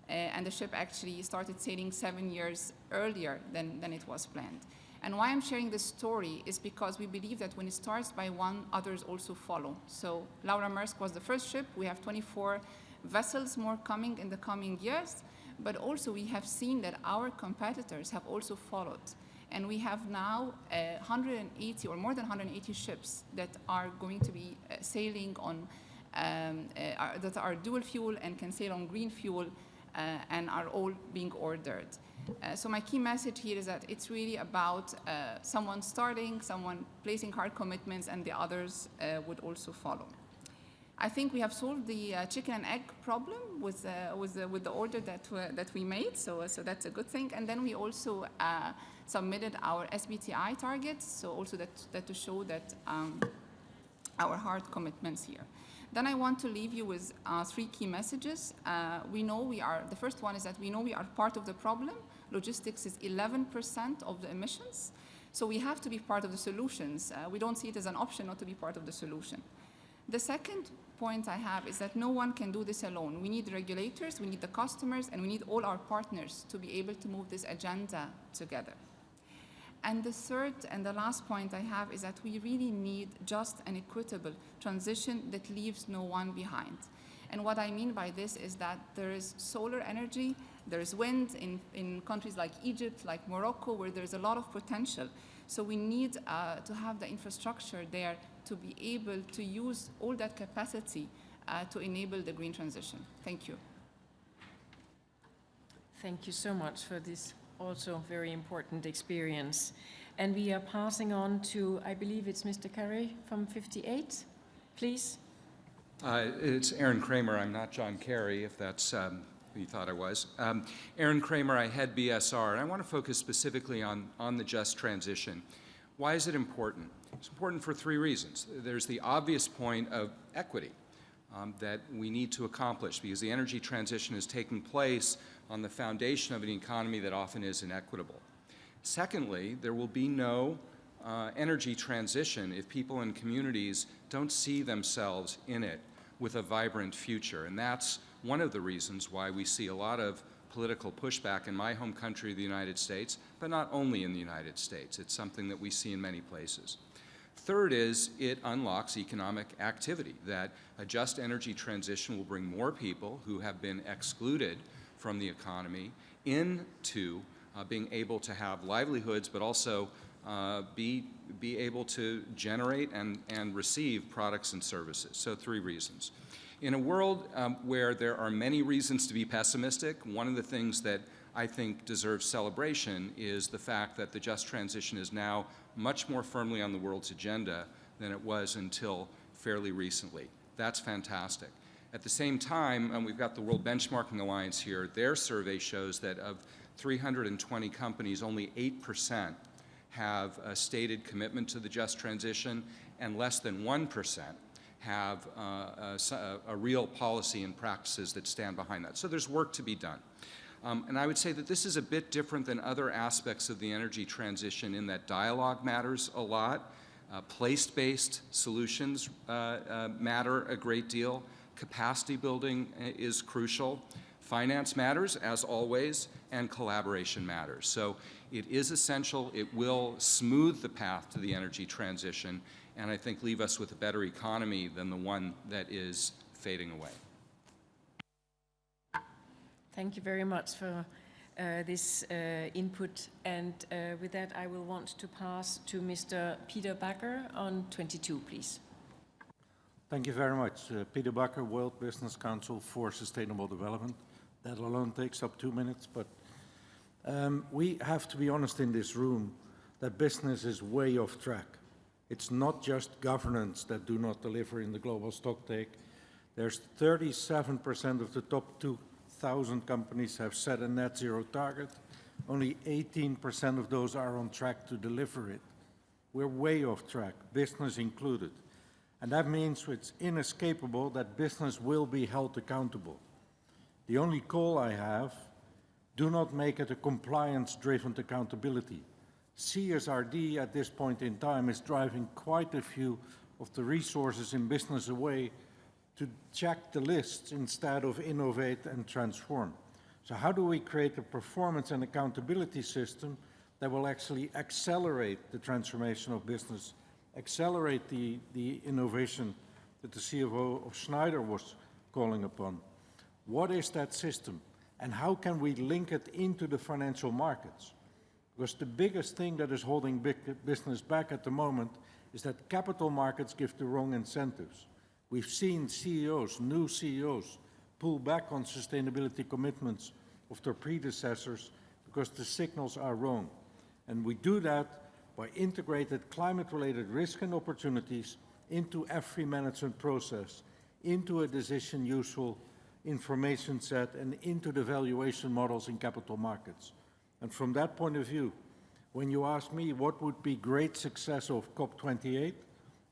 and the ship actually started sailing 7 years earlier than it was planned. And why I'm sharing this story is because we believe that when it starts by one, others also follow. So Laura Maersk was the first ship. We have 24 vessels more coming in the coming years, but also we have seen that our competitors have also followed. And we have now 180 or more than 180 ships that are going to be sailing on, that are dual fuel and can sail on green fuel, and are all being ordered. So my key message here is that it's really about someone starting, someone placing hard commitments, and the others would also follow. I think we have solved the chicken and egg problem with the order that we made, so that's a good thing. And then we also submitted our SBTI targets, so also that to show that our hard commitments here. Then I want to leave you with 3 key messages. The first one is that we know we are part of the problem. Logistics is 11% of the emissions. So we have to be part of the solutions. We don't see it as an option not to be part of the solution. The second point I have is that no one can do this alone. We need regulators, we need the customers, and we need all our partners to be able to move this agenda together. And the third and the last point I have is that we really need just an equitable transition that leaves no one behind. And what I mean by this is that there is solar energy, there is wind in countries like Egypt, like Morocco, where there's a lot of potential. So we need to have the infrastructure there to be able to use all that capacity to enable the green transition. Thank you. Thank you so much for this also very important experience. And we are passing on to, I believe it's Mr. Carey from 58, please. It's Aaron Kramer. I'm not John Kerry, if that's who you thought I was. Aaron Kramer, I head BSR, and I want to focus specifically on the just transition. Why is it important? It's important for 3 reasons. There's the obvious point of equity that we need to accomplish, because the energy transition is taking place on the foundation of an economy that often is inequitable. Secondly, there will be no energy transition if people and communities don't see themselves in it with a vibrant future. And that's one of the reasons why we see a lot of political pushback in my home country, the United States, but not only in the United States. It's something that we see in many places. Third is it unlocks economic activity, that a just energy transition will bring more people who have been excluded from the economy into being able to have livelihoods, but also be able to generate and receive products and services. So 3 reasons. In a world where there are many reasons to be pessimistic, one of the things that I think deserves celebration is the fact that the just transition is now much more firmly on the world's agenda than it was until fairly recently. That's fantastic. At the same time, and we've got the World Benchmarking Alliance here, their survey shows that of 320 companies, only 8% have a stated commitment to the just transition, and less than 1% have a real policy and practices that stand behind that. So there's work to be done. And I would say that this is a bit different than other aspects of the energy transition in that dialogue matters a lot. Place-based solutions matter a great deal. Capacity building is crucial. Finance matters, as always, and collaboration matters. So it is essential. It will smooth the path to the energy transition, and I think leave us with a better economy than the one that is fading away. Thank you very much for this input. And with that, I will want to pass to Mr. Peter Backer on 22, please. Thank you very much. Peter Backer, World Business Council for Sustainable Development. That alone takes up 2 minutes, but we have to be honest in this room that business is way off track. It's not just governance that do not deliver in the global stocktake. There's 37% of the top 2,000 companies have set a net zero target. Only 18% of those are on track to deliver it. We're way off track, business included. And that means it's inescapable that business will be held accountable. The only call I have, do not make it a compliance-driven accountability. CSRD at this point in time is driving quite a few of the resources in business away to check the lists instead of innovate and transform. So how do we create a performance and accountability system that will actually accelerate the transformation of business, accelerate the innovation that the CFO of Schneider was calling upon? What is that system? And how can we link it into the financial markets? Because the biggest thing that is holding big business back at the moment is that capital markets give the wrong incentives. We've seen CEOs, new CEOs, pull back on sustainability commitments of their predecessors because the signals are wrong. And we do that by integrated climate-related risk and opportunities into every management process, into a decision useful information set, and into the valuation models in capital markets. And from that point of view, when you ask me what would be great success of COP28,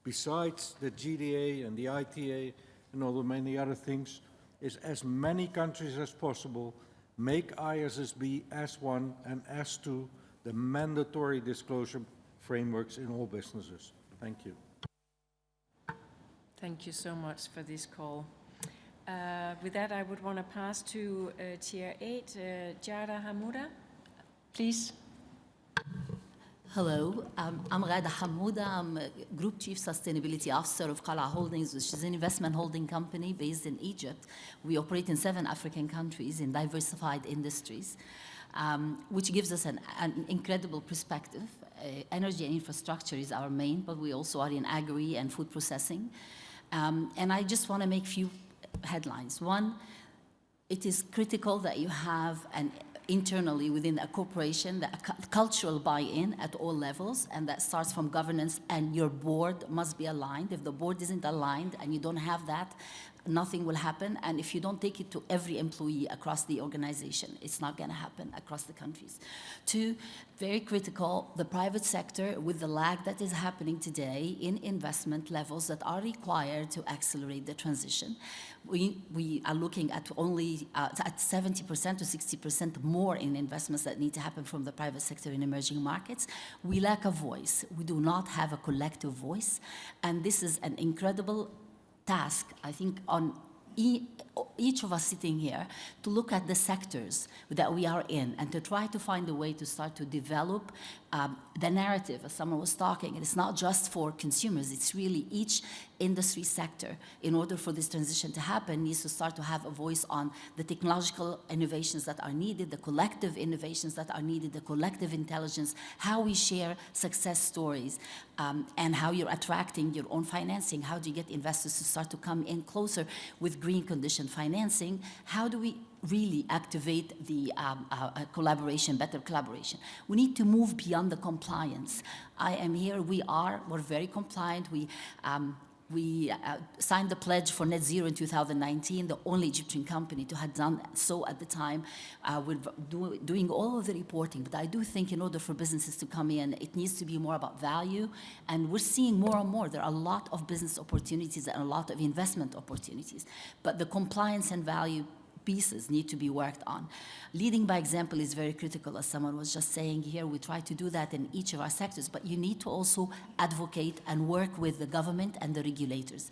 besides the GDA and the ITA and all the many other things, is as many countries as possible make ISSB S1 and S2 the mandatory disclosure frameworks in all businesses. Thank you. Thank you so much for this call. With that, I would want to pass to Tier 8, Jara Hamouda, please. Hello, I'm Ghada Hamouda. I'm Group Chief Sustainability Officer of Qala Holdings, which is an investment holding company based in Egypt. We operate in 7 African countries in diversified industries, which gives us an incredible perspective. Energy and infrastructure is our main, but we also are in agri and food processing. And I just want to make a few headlines. One, it is critical that you have internally within a corporation, the cultural buy-in at all levels, and that starts from governance, and your board must be aligned. If the board isn't aligned and you don't have that, nothing will happen. And if you don't take it to every employee across the organization, it's not going to happen across the countries. 2, very critical, the private sector, with the lag that is happening today in investment levels that are required to accelerate the transition. We are looking at only at 70% to 60% more in investments that need to happen from the private sector in emerging markets. We lack a voice. We do not have a collective voice. And this is an incredible task, I think, on each of us sitting here to look at the sectors that we are in and to try to find a way to start to develop the narrative, as someone was talking. And it's not just for consumers, it's really each industry sector, in order for this transition to happen, needs to start to have a voice on the technological innovations that are needed, the collective innovations that are needed, the collective intelligence, how we share success stories, and how you're attracting your own financing. How do you get investors to start to come in closer with green condition financing? How do we really activate the collaboration, better collaboration? We need to move beyond the compliance. I am here, we're very compliant. We signed the pledge for net zero in 2019, the only Egyptian company to have done so at the time. We're doing all of the reporting, but I do think in order for businesses to come in, it needs to be more about value, and we're seeing more and more. There are a lot of business opportunities and a lot of investment opportunities, but the compliance and value pieces need to be worked on. Leading by example is very critical, as someone was just saying here. We try to do that in each of our sectors, but you need to also advocate and work with the government and the regulators.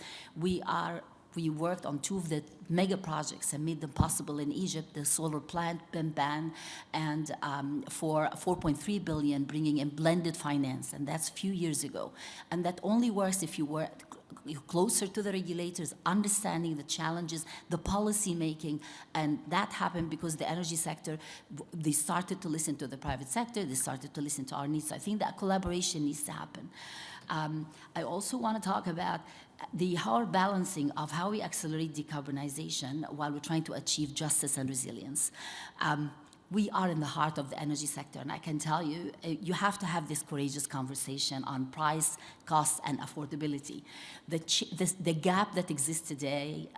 We worked on 2 of the mega projects and made them possible in Egypt, the solar plant, Bimban, and for 4.3 billion, bringing in blended finance, and that's a few years ago. And that only works if you work closer to the regulators, understanding the challenges, the policy making, and that happened because the energy sector, they started to listen to the private sector, they started to listen to our needs. So I think that collaboration needs to happen. I also want to talk about the hard balancing of how we accelerate decarbonization while we're trying to achieve justice and resilience. We are in the heart of the energy sector, and I can tell you, you have to have this courageous conversation on price, cost, and affordability. The gap that exists today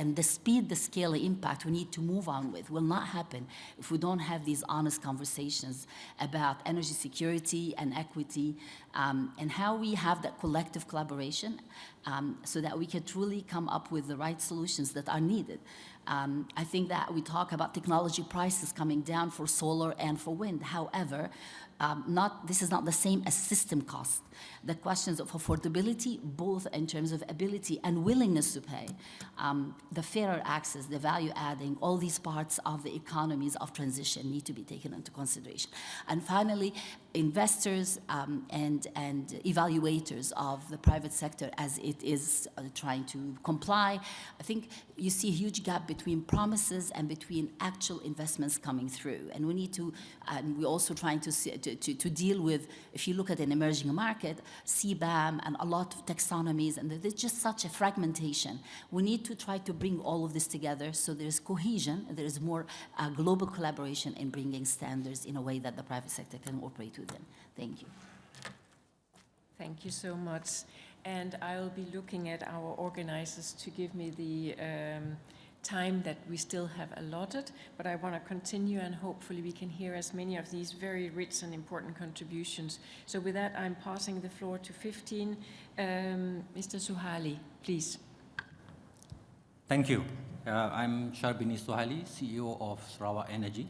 and the speed, the scale, the impact we need to move on with will not happen if we don't have these honest conversations about energy security and equity, and how we have that collective collaboration so that we can truly come up with the right solutions that are needed. I think that we talk about technology prices coming down for solar and for wind. However, this is not the same as system cost. The questions of affordability, both in terms of ability and willingness to pay, the fairer access, the value adding, all these parts of the economies of transition need to be taken into consideration. And finally, investors and evaluators of the private sector as it is trying to comply. I think you see a huge gap between promises and between actual investments coming through. And we need to, and we're also trying to deal with, if you look at an emerging market, CBAM and a lot of taxonomies, and there's just such a fragmentation. We need to try to bring all of this together so there's cohesion, there's more global collaboration in bringing standards in a way that the private sector can operate within. Thank you. Thank you so much. And I'll be looking at our organizers to give me the time that we still have allotted, but I want to continue and hopefully we can hear as many of these very rich and important contributions. So with that, I'm passing the floor to 15. Mr. Suhali, please. Thank you. I'm Sharbini Suhali, CEO of Sarawak Energy.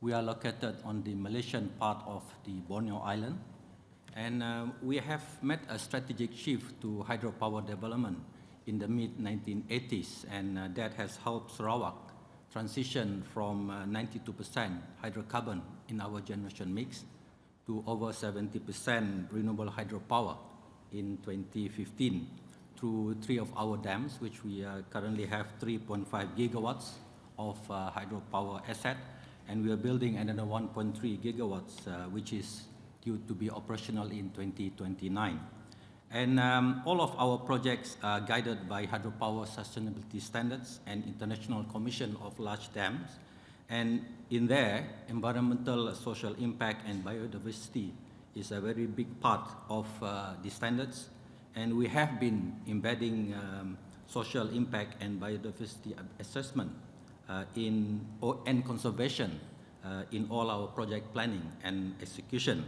We are located on the Malaysian part of the Borneo Island, and we have made a strategic shift to hydropower development in the mid-1980s, and that has helped Sarawak transition from 92% hydrocarbon in our generation mix to over 70% renewable hydropower in 2015 through 3 of our dams, which we currently have 3.5 gigawatts of hydropower asset, and we are building another 1.3 gigawatts, which is due to be operational in 2029. And all of our projects are guided by hydropower sustainability standards and International Commission of Large Dams. And in there, environmental, social impact and biodiversity is a very big part of the standards. And we have been embedding social impact and biodiversity assessment and conservation in all our project planning and execution.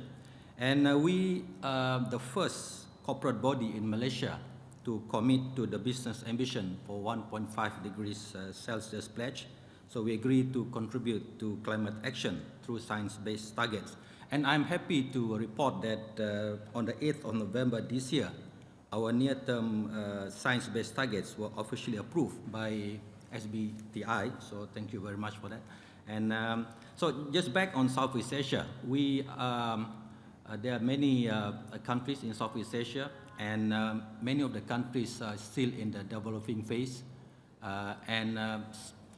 And we are the first corporate body in Malaysia to commit to the business ambition for 1.5 degrees Celsius pledge. So we agreed to contribute to climate action through science-based targets. And I'm happy to report that on the 8th of November this year, our near-term science-based targets were officially approved by SBTi, so thank you very much for that. And so just back on Southeast Asia, there are many countries in Southeast Asia, and many of the countries are still in the developing phase, and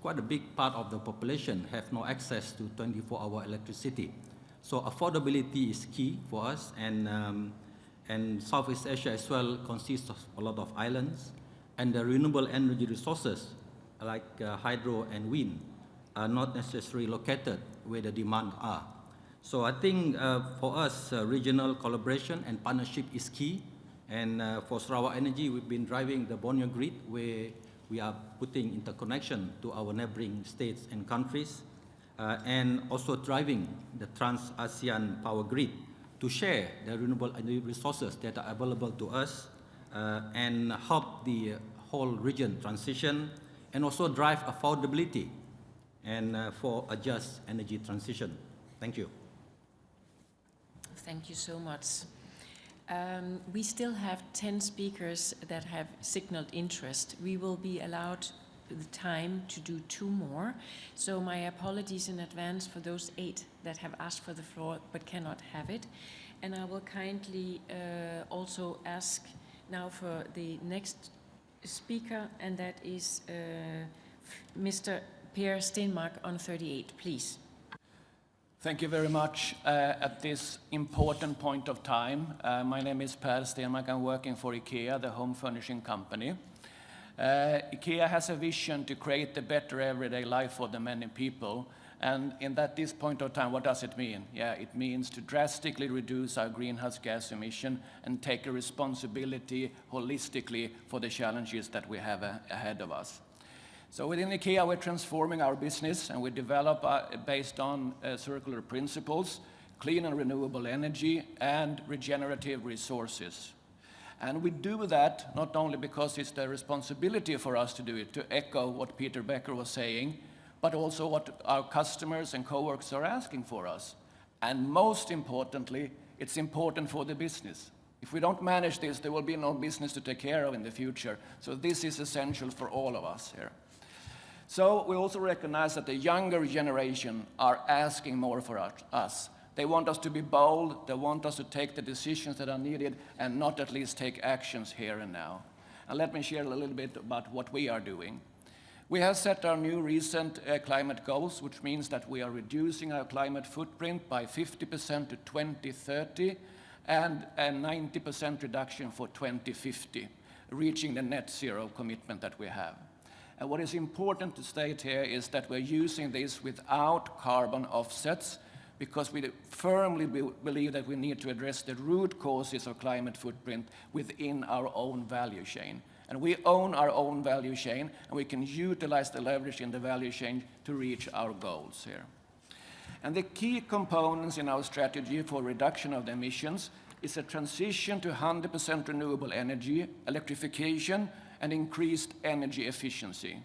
quite a big part of the population have no access to 24-hour electricity. So affordability is key for us, and Southeast Asia as well consists of a lot of islands, and the renewable energy resources like hydro and wind are not necessarily located where the demand are. So I think for us, regional collaboration and partnership is key. And for Sarawak Energy, we've been driving the Borneo Grid, where we are putting interconnection to our neighboring states and countries, and also driving the Trans-ASEAN Power Grid to share the renewable energy resources that are available to us and help the whole region transition and also drive affordability and for a just energy transition. Thank you. Thank you so much. We still have 10 speakers that have signaled interest. We will be allowed the time to do 2 more. So my apologies in advance for those 8 that have asked for the floor but cannot have it. And I will kindly also ask now for the next speaker, and that is Mr. Per Stenmark on 38, please. Thank you very much at this important point of time. My name is Per Stenmark. I'm working for IKEA, the home furnishing company. IKEA has a vision to create a better everyday life for the many people. And at this point of time, what does it mean? Yeah, it means to drastically reduce our greenhouse gas emission and take a responsibility holistically for the challenges that we have ahead of us. So within IKEA, we're transforming our business, and we develop based on circular principles, clean and renewable energy, and regenerative resources. And we do that not only because it's the responsibility for us to do it, to echo what Peter Becker was saying, but also what our customers and coworkers are asking for us. And most importantly, it's important for the business. If we don't manage this, there will be no business to take care of in the future. So this is essential for all of us here. So we also recognize that the younger generation are asking more for us. They want us to be bold, they want us to take the decisions that are needed and not at least take actions here and now. And let me share a little bit about what we are doing. We have set our new recent climate goals, which means that we are reducing our climate footprint by 50% to 2030 and a 90% reduction for 2050, reaching the net zero commitment that we have. And what is important to state here is that we're using this without carbon offsets, because we firmly believe that we need to address the root causes of climate footprint within our own value chain. And we own our own value chain, and we can utilize the leverage in the value chain to reach our goals here. And the key components in our strategy for reduction of the emissions is a transition to 100% renewable energy, electrification, and increased energy efficiency.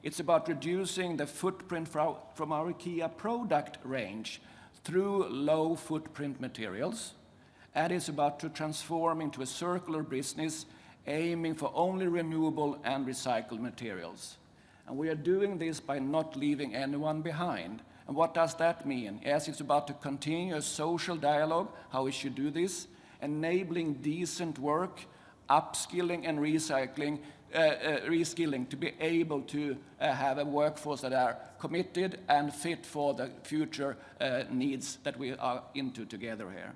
It's about reducing the footprint from our IKEA product range through low footprint materials. And it's about to transform into a circular business aiming for only renewable and recycled materials. And we are doing this by not leaving anyone behind. And what does that mean? Yes, it's about to continue a social dialogue, how we should do this, enabling decent work, upskilling and reskilling to be able to have a workforce that are committed and fit for the future needs that we are into together here.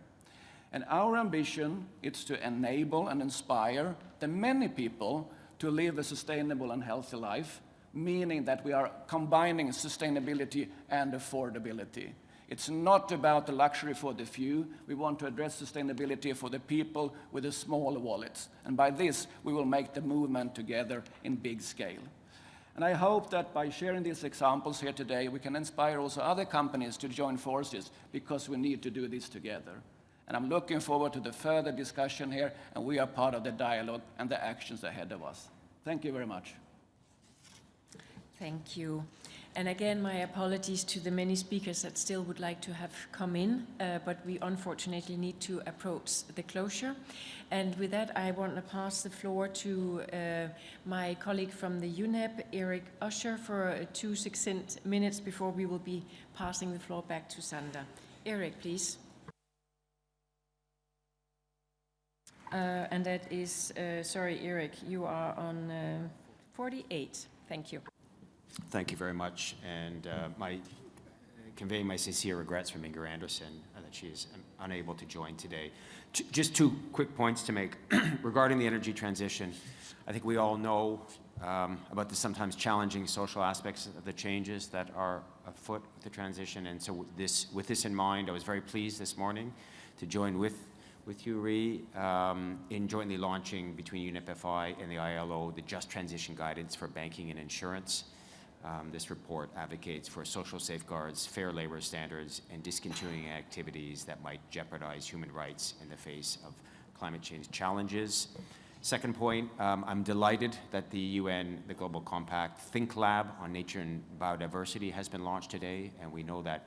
And our ambition is to enable and inspire the many people to live a sustainable and healthy life, meaning that we are combining sustainability and affordability. It's not about the luxury for the few. We want to address sustainability for the people with the small wallets. And by this, we will make the movement together in big scale. And I hope that by sharing these examples here today, we can inspire also other companies to join forces, because we need to do this together. And I'm looking forward to the further discussion here, and we are part of the dialogue and the actions ahead of us. Thank you very much. Thank you. And again, my apologies to the many speakers that still would like to have come in, but we unfortunately need to approach the closure. And with that, I want to pass the floor to my colleague from the UNEP, Eric Usher, for 2 succinct minutes before we will be passing the floor back to Sander. Eric, please. And that is, sorry, Eric, you are on 48. Thank you. Thank you very much, and conveying my sincere regrets from Inger Anderson that she is unable to join today. Just 2 quick points to make regarding the energy transition. I think we all know about the sometimes challenging social aspects of the changes that are afoot with the transition, and so with this in mind, I was very pleased this morning to join with you, Ree, in jointly launching between UNEP-FI and the ILO the Just Transition Guidance for Banking and Insurance. This report advocates for social safeguards, fair labor standards, and discontinuing activities that might jeopardize human rights in the face of climate change challenges. Second point, I'm delighted that the UN, the Global Compact Think Lab on Nature and Biodiversity has been launched today, and we know that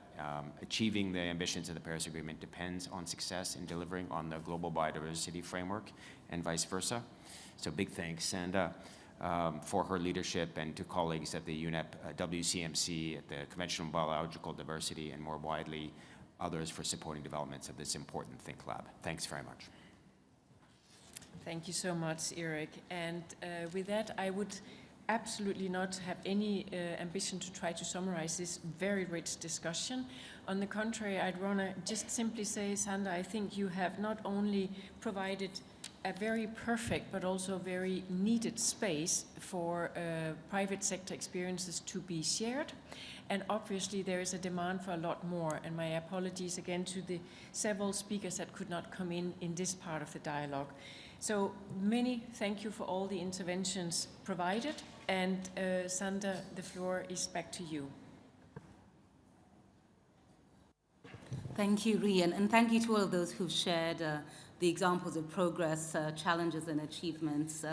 achieving the ambitions of the Paris Agreement depends on success in delivering on the Global Biodiversity Framework and vice versa. So big thanks, and for her leadership, and to colleagues at the UNEP, WCMC, at the Convention on Biological Diversity, and more widely, others for supporting developments of this important Think Lab. Thanks very much. Thank you so much, Eric. And with that, I would absolutely not have any ambition to try to summarize this very rich discussion. On the contrary, I'd want to just simply say, Sander, I think you have not only provided a very perfect but also very needed space for private sector experiences to be shared. And obviously there is a demand for a lot more. And my apologies again to the several speakers that could not come in this part of the dialogue. So many thank you for all the interventions provided. And Sander, the floor is back to you. Thank you, Rhi, and thank you to all of those who've shared the examples of progress, challenges and achievements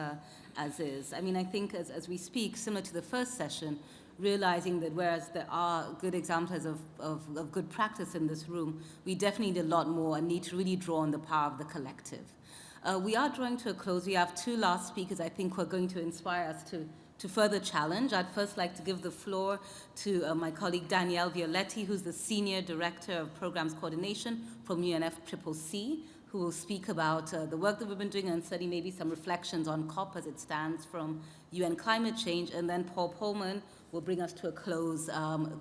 as is. I mean, I think as we speak, similar to the first session, realizing that whereas there are good examples of good practice in this room, we definitely need a lot more and need to really draw on the power of the collective. We are drawing to a close. We have two last speakers I think who are going to inspire us to further challenge. I'd first like to give the floor to my colleague Danielle Violetti, who's the Senior Director of Programs Coordination from UNFCCC, who will speak about the work that we've been doing and certainly maybe some reflections on COP as it stands from UN climate change. And then Paul Pullman will bring us to a close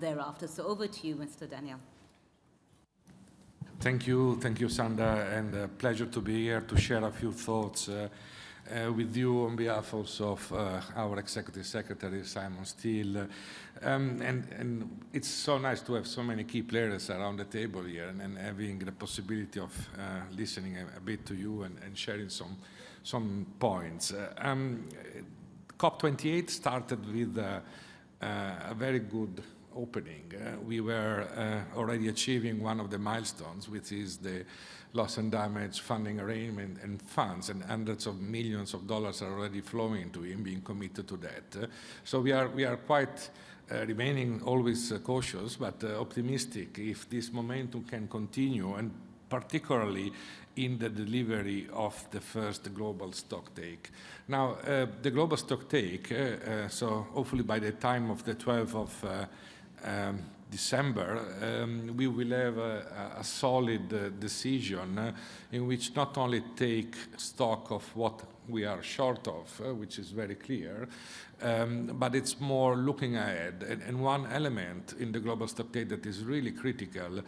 thereafter. So over to you, Mr. Daniel. Thank you, Sander, and a pleasure to be here to share a few thoughts with you on behalf also of our Executive Secretary, Simon Steele. And it's so nice to have so many key players around the table here and having the possibility of listening a bit to you and sharing some points. COP28 started with a very good opening. We were already achieving one of the milestones, which is the loss and damage funding arrangement and funds, and hundreds of millions of dollars are already flowing to him, being committed to that. So we are quite remaining always cautious, but optimistic if this momentum can continue, and particularly in the delivery of the first global stocktake. Now, the global stocktake, so hopefully by the time of the 12th of December, we will have a solid decision in which not only take stock of what we are short of, which is very clear, but it's more looking ahead. And one element in the global stocktake that is really critical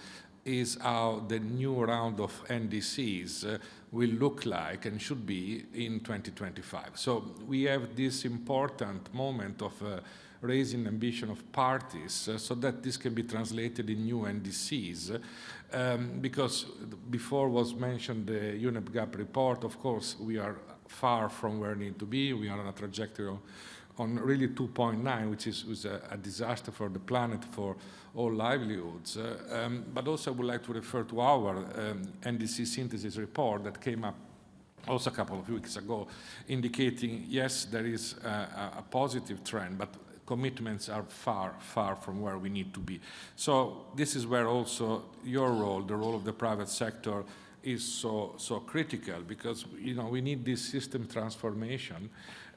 is how the new round of NDCs will look like and should be in 2025. So we have this important moment of raising ambition of parties so that this can be translated in new NDCs. Because before was mentioned the UNEP GAP report, of course, we are far from where we need to be. We are on a trajectory on really 2.9, which was a disaster for the planet, for all livelihoods. But also I would like to refer to our NDC synthesis report that came up also a couple of weeks ago, indicating, yes, there is a positive trend, but commitments are far, far from where we need to be. So this is where also your role, the role of the private sector, is so critical, because we need this system transformation,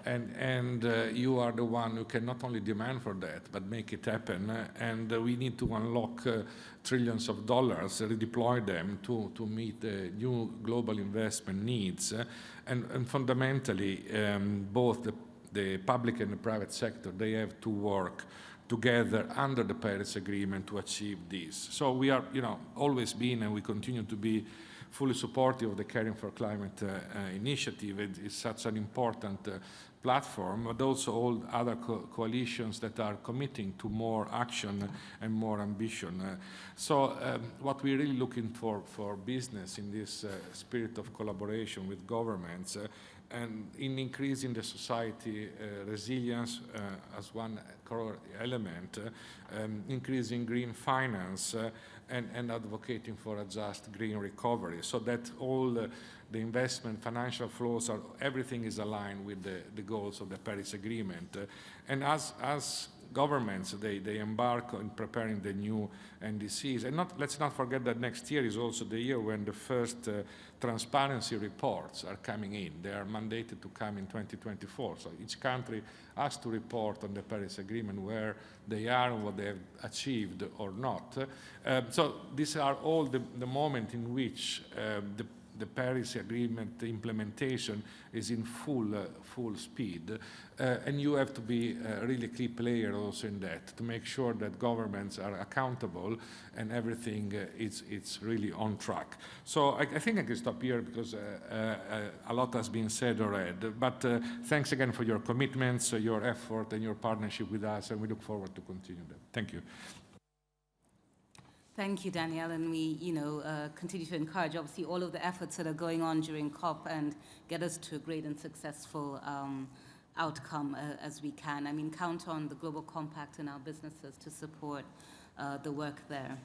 and you are the one who can not only demand for that but make it happen. And we need to unlock trillions of dollars, redeploy them to meet the new global investment needs, and fundamentally both the public and the private sector, they have to work together under the Paris Agreement to achieve this. So we are, always been, and we continue to be fully supportive of the Caring for Climate initiative. It is such an important platform, but also all other coalitions that are committing to more action and more ambition. So what we're really looking for business in this spirit of collaboration with governments and in increasing the society resilience as one core element, increasing green finance, and advocating for a just green recovery, so that all the investment, financial flows, everything is aligned with the goals of the Paris Agreement. And as governments, they embark on preparing the new NDCs. And let's not forget that next year is also the year when the first transparency reports are coming in. They are mandated to come in 2024. So each country has to report on the Paris Agreement, where they are and what they have achieved or not. So these are all the moment in which the Paris Agreement implementation is in full speed. And you have to be a really key player also in that, to make sure that governments are accountable and everything it's really on track. So I think I can stop here because a lot has been said already. But thanks again for your commitments, your effort, and your partnership with us, and we look forward to continue that. Thank you. Thank you, Danielle, and we, continue to encourage, obviously, all of the efforts that are going on during COP and get us to a great and successful outcome as we can. I mean, count on the Global Compact and our businesses to support the work there.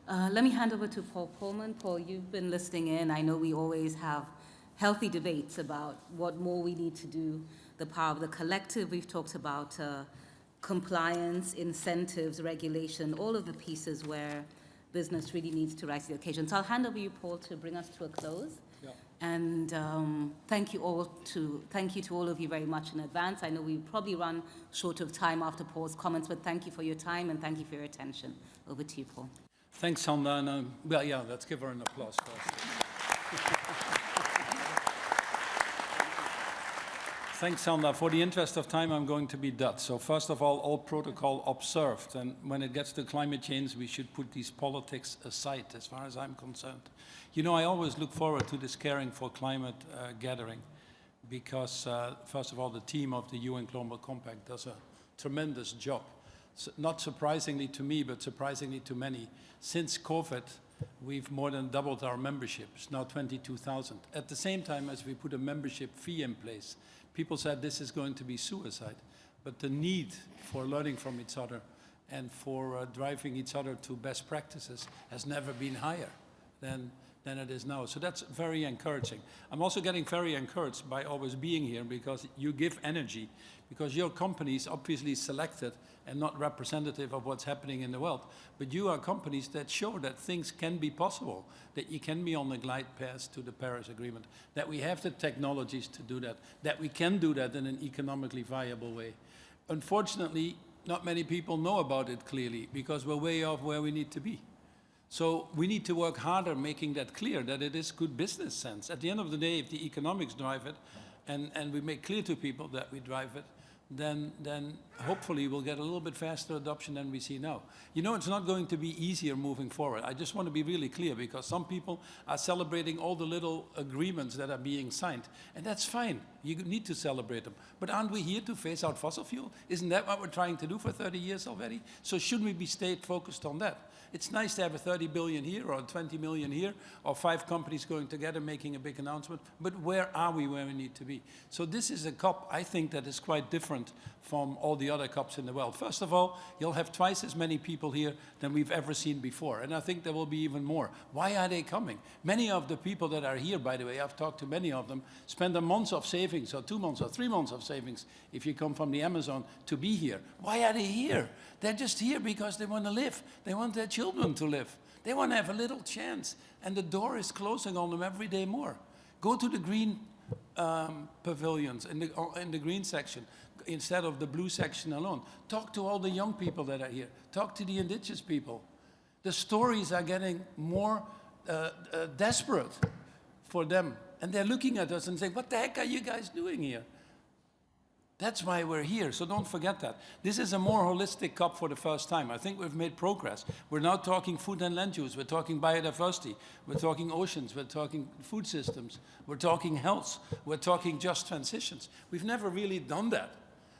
Let me hand over to Paul Pullman. Paul, you've been listening in. I know we always have healthy debates about what more we need to do, the power of the collective. We've talked about compliance, incentives, regulation, all of the pieces where business really needs to rise to the occasion. So I'll hand over to you, Paul, to bring us to a close. Yeah. And thank you to all of you very much in advance. I know we probably run short of time after Paul's comments, but thank you for your time and thank you for your attention. Over to you, Paul. Thanks, Sanda. And, well, yeah, let's give her an applause first. Thanks, Sanda. For the interest of time, I'm going to be Dutch. So first of all protocol observed. And when it gets to climate change, we should put these politics aside, as far as I'm concerned. You know, I always look forward to this Caring for Climate gathering because, first of all, the team of the UN Global Compact does a tremendous job. So not surprisingly to me, but surprisingly to many. Since COVID, we've more than doubled our membership. It's now 22,000. At the same time as we put a membership fee in place, people said this is going to be suicide, but the need for learning from each other and for driving each other to best practices has never been higher than it is now. So that's very encouraging. I'm also getting very encouraged by always being here because you give energy, because your company is obviously selected and not representative of what's happening in the world. But you are companies that show that things can be possible, that you can be on the glide path to the Paris Agreement, that we have the technologies to do that we can do that in an economically viable way. Unfortunately, not many people know about it clearly because we're way off where we need to be. So we need to work harder making that clear, that it is good business sense. At the end of the day, if the economics drive it, and we make clear to people that we drive it, then hopefully we'll get a little bit faster adoption than we see now. You know, it's not going to be easier moving forward. I just want to be really clear because some people are celebrating all the little agreements that are being signed, and that's fine. You need to celebrate them. But aren't we here to phase out fossil fuel? Isn't that what we're trying to do for 30 years already? So shouldn't we be stayed focused on that? It's nice to have a 30 billion here or 20 million here or 5 companies going together making a big announcement, but where are we where we need to be? So this is a COP, I think, that is quite different from all the other COPs in the world. First of all, you'll have twice as many people here than we've ever seen before, and I think there will be even more. Why are they coming? Many of the people that are here, by the way, I've talked to many of them, spend a month of savings or 2 months or 3 months of savings if you come from the Amazon to be here. Why are they here? They're just here because they want to live. They want their children to live. They want to have a little chance, and the door is closing on them every day more. Go to the green pavilions in the green section instead of the blue section alone. Talk to all the young people that are here. Talk to the indigenous people. The stories are getting more desperate for them, and they're looking at us and saying, what the heck are you guys doing here? That's why we're here, so don't forget that. This is a more holistic COP for the first time. I think we've made progress. We're now talking food and land use, we're talking biodiversity, we're talking oceans, we're talking food systems, we're talking health, we're talking just transitions. We've never really done that.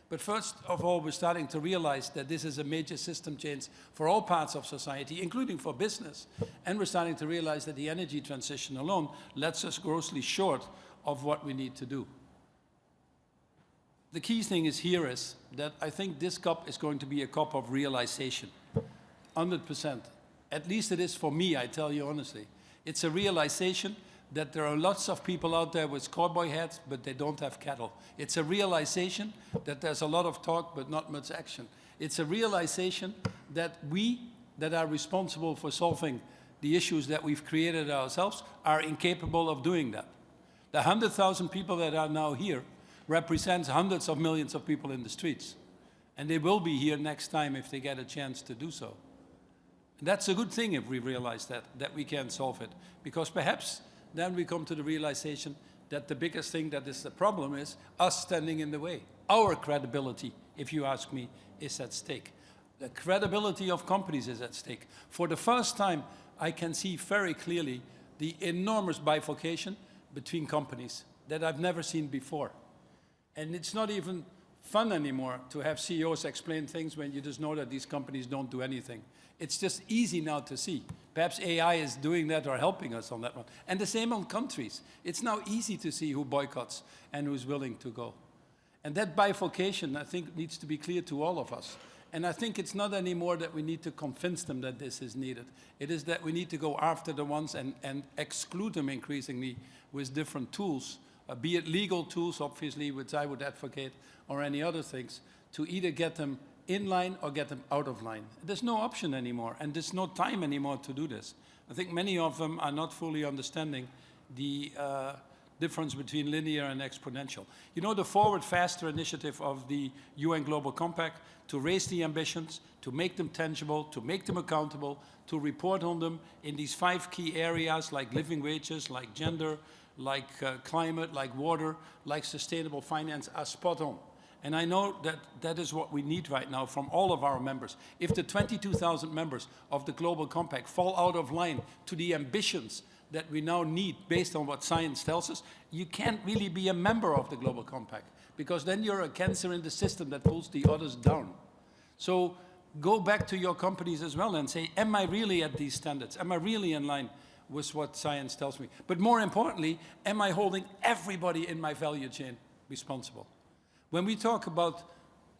But first of all, we're starting to realize that this is a major system change for all parts of society, including for business. And we're starting to realize that the energy transition alone lets us grossly short of what we need to do. the key thing is here is that I think this COP is going to be a COP of realization, 100%. At least it is for me, I tell you honestly. It's a realization that there are lots of people out there with cowboy hats, but they don't have cattle. It's a realization that there's a lot of talk, but not much action. It's a realization that we that are responsible for solving the issues that we've created ourselves are incapable of doing that. The 100,000 people that are now here represents hundreds of millions of people in the streets. And they will be here next time if they get a chance to do so. And that's a good thing if we realize that we can solve it. Because perhaps then we come to the realization that the biggest thing that is the problem is us standing in the way. Our credibility, if you ask me, is at stake. The credibility of companies is at stake. For the first time, I can see very clearly the enormous bifurcation between companies that I've never seen before. And it's not even fun anymore to have CEOs explain things when you just know that these companies don't do anything. It's just easy now to see. Perhaps AI is doing that or helping us on that one. And the same on countries. It's now easy to see who boycotts and who's willing to go. And that bifurcation, I think, needs to be clear to all of us. And I think it's not anymore that we need to convince them that this is needed. It is that we need to go after the ones and exclude them increasingly with different tools, be it legal tools, obviously, which I would advocate, or any other things, to either get them in line or get them out of line. There's no option anymore, and there's no time anymore to do this. I think many of them are not fully understanding the difference between linear and exponential. You know, the Forward Faster initiative of the UN Global Compact to raise the ambitions, to make them tangible, to make them accountable, to report on them in these 5 key areas like living wages, like gender, like climate, like water, like sustainable finance are spot on. And I know that that is what we need right now from all of our members. If the 22,000 members of the Global Compact fall out of line to the ambitions that we now need based on what science tells us, you can't really be a member of the Global Compact, because then you're a cancer in the system that pulls the others down. So go back to your companies as well and say, am I really at these standards? Am I really in line with what science tells me? But more importantly, am I holding everybody in my value chain responsible? When we talk about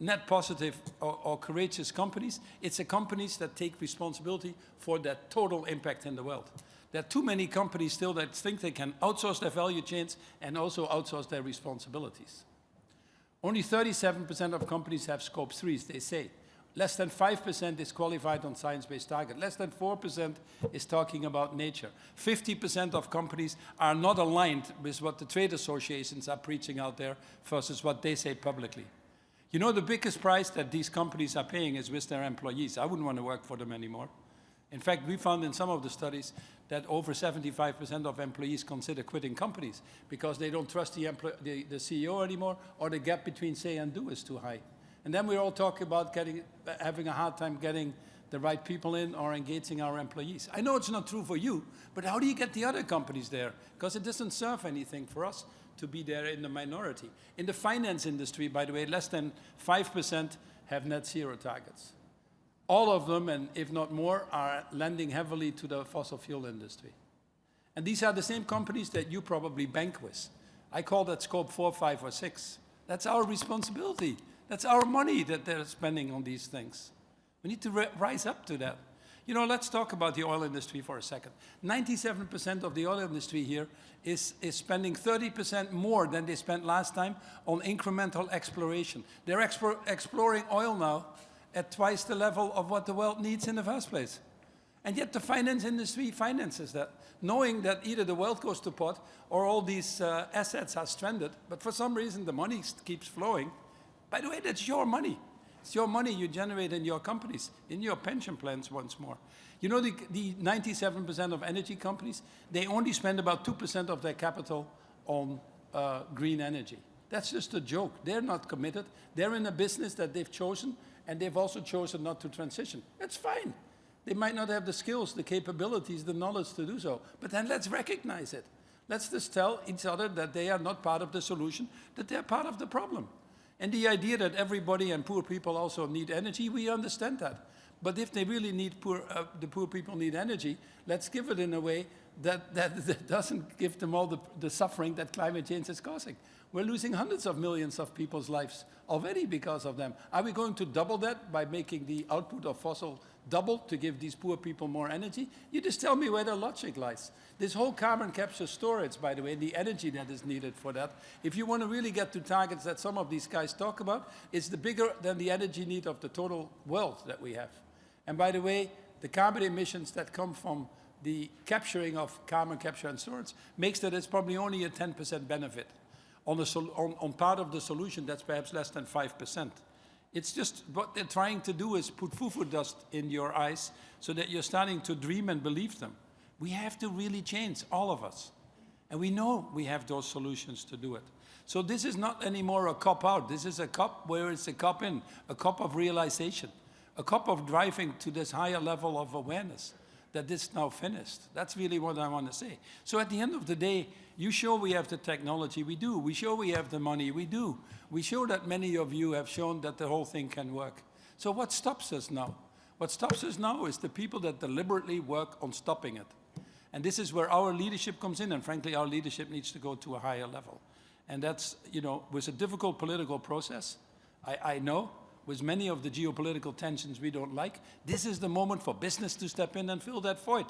net positive or courageous companies, it's the companies that take responsibility for their total impact in the world. There are too many companies still that think they can outsource their value chains and also outsource their responsibilities. Only 37% of companies have scope 3s, they say. Less than 5% is qualified on science-based target. Less than 4% is talking about nature. 50% of companies are not aligned with what the trade associations are preaching out there versus what they say publicly. You know, the biggest price that these companies are paying is with their employees. I wouldn't want to work for them anymore. In fact, we found in some of the studies that over 75% of employees consider quitting companies because they don't trust the CEO anymore, or the gap between say and do is too high. And then we're all talking about having a hard time getting the right people in or engaging our employees. I know it's not true for you, but how do you get the other companies there? Because it doesn't serve anything for us to be there in the minority. In the finance industry, by the way, less than 5% have net zero targets. All of them, and if not more, are lending heavily to the fossil fuel industry. And these are the same companies that you probably bank with. I call that scope 4, 5, or 6. That's our responsibility. That's our money that they're spending on these things. We need to rise up to that. You know, let's talk about the oil industry for a second. 97% of the oil industry here is spending 30% more than they spent last time on incremental exploration. They're exploring oil now at twice the level of what the world needs in the first place. And yet the finance industry finances that, knowing that either the world goes to pot or all these assets are stranded, but for some reason the money keeps flowing. By the way, that's your money. It's your money you generate in your companies, in your pension plans once more. You know, the 97% of energy companies, they only spend about 2% of their capital on green energy. That's just a joke. They're not committed. They're in a business that they've chosen, and they've also chosen not to transition. That's fine. They might not have the skills, the capabilities, the knowledge to do so, but then let's recognize it. Let's just tell each other that they are not part of the solution, that they're part of the problem. And the idea that everybody and poor people also need energy, we understand that. But if they really need the poor people need energy, let's give it in a way that doesn't give them all the suffering that climate change is causing. We're losing hundreds of millions of people's lives already because of them. Are we going to double that by making the output of fossil double to give these poor people more energy? You just tell me where the logic lies. This whole carbon capture storage, by the way, the energy that is needed for that, if you want to really get to targets that some of these guys talk about, it's bigger than the energy need of the total world that we have. And by the way, the carbon emissions that come from the capturing of carbon capture and storage makes that it's probably only a 10% benefit. On part of the solution, that's perhaps less than 5%. It's just what they're trying to do is put foo-foo dust in your eyes so that you're starting to dream and believe them. We have to really change, all of us. And we know we have those solutions to do it. So this is not anymore a cop out. This is a cop where it's a cop in, a cop of realization, a cop of driving to this higher level of awareness that this is now finished. That's really what I want to say. So at the end of the day, you show we have the technology, we do. We show we have the money, we do. We show that many of you have shown that the whole thing can work. So what stops us now? What stops us now is the people that deliberately work on stopping it. And this is where our leadership comes in, and frankly, our leadership needs to go to a higher level. And that's, you know, was a difficult political process. I know, with many of the geopolitical tensions we don't like, this is the moment for business to step in and fill that void.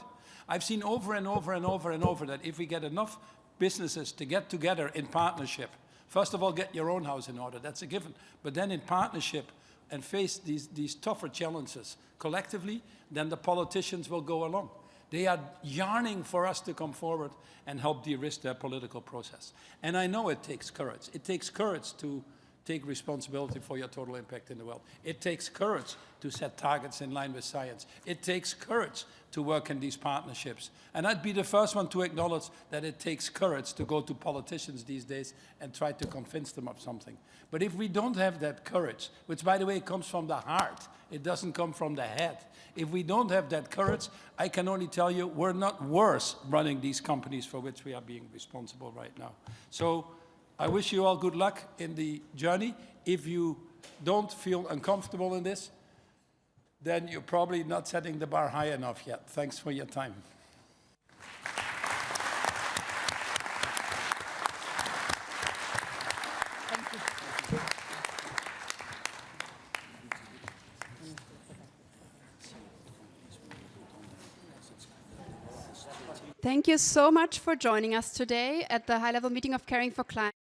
I've seen over and over and over and over that if we get enough businesses to get together in partnership, first of all, get your own house in order, that's a given, but then in partnership and face these tougher challenges collectively, then the politicians will go along. They are yearning for us to come forward and help de-risk their political process. And I know it takes courage. It takes courage to take responsibility for your total impact in the world. It takes courage to set targets in line with science. It takes courage to work in these partnerships. And I'd be the first one to acknowledge that it takes courage to go to politicians these days and try to convince them of something. But if we don't have that courage, which by the way comes from the heart, it doesn't come from the head. If we don't have that courage, I can only tell you we're not worse running these companies for which we are being responsible right now. So I wish you all good luck in the journey. If you don't feel uncomfortable in this, then you're probably not setting the bar high enough yet. Thanks for your time. Thank you so much for joining us today at the high-level meeting of Caring for Climate.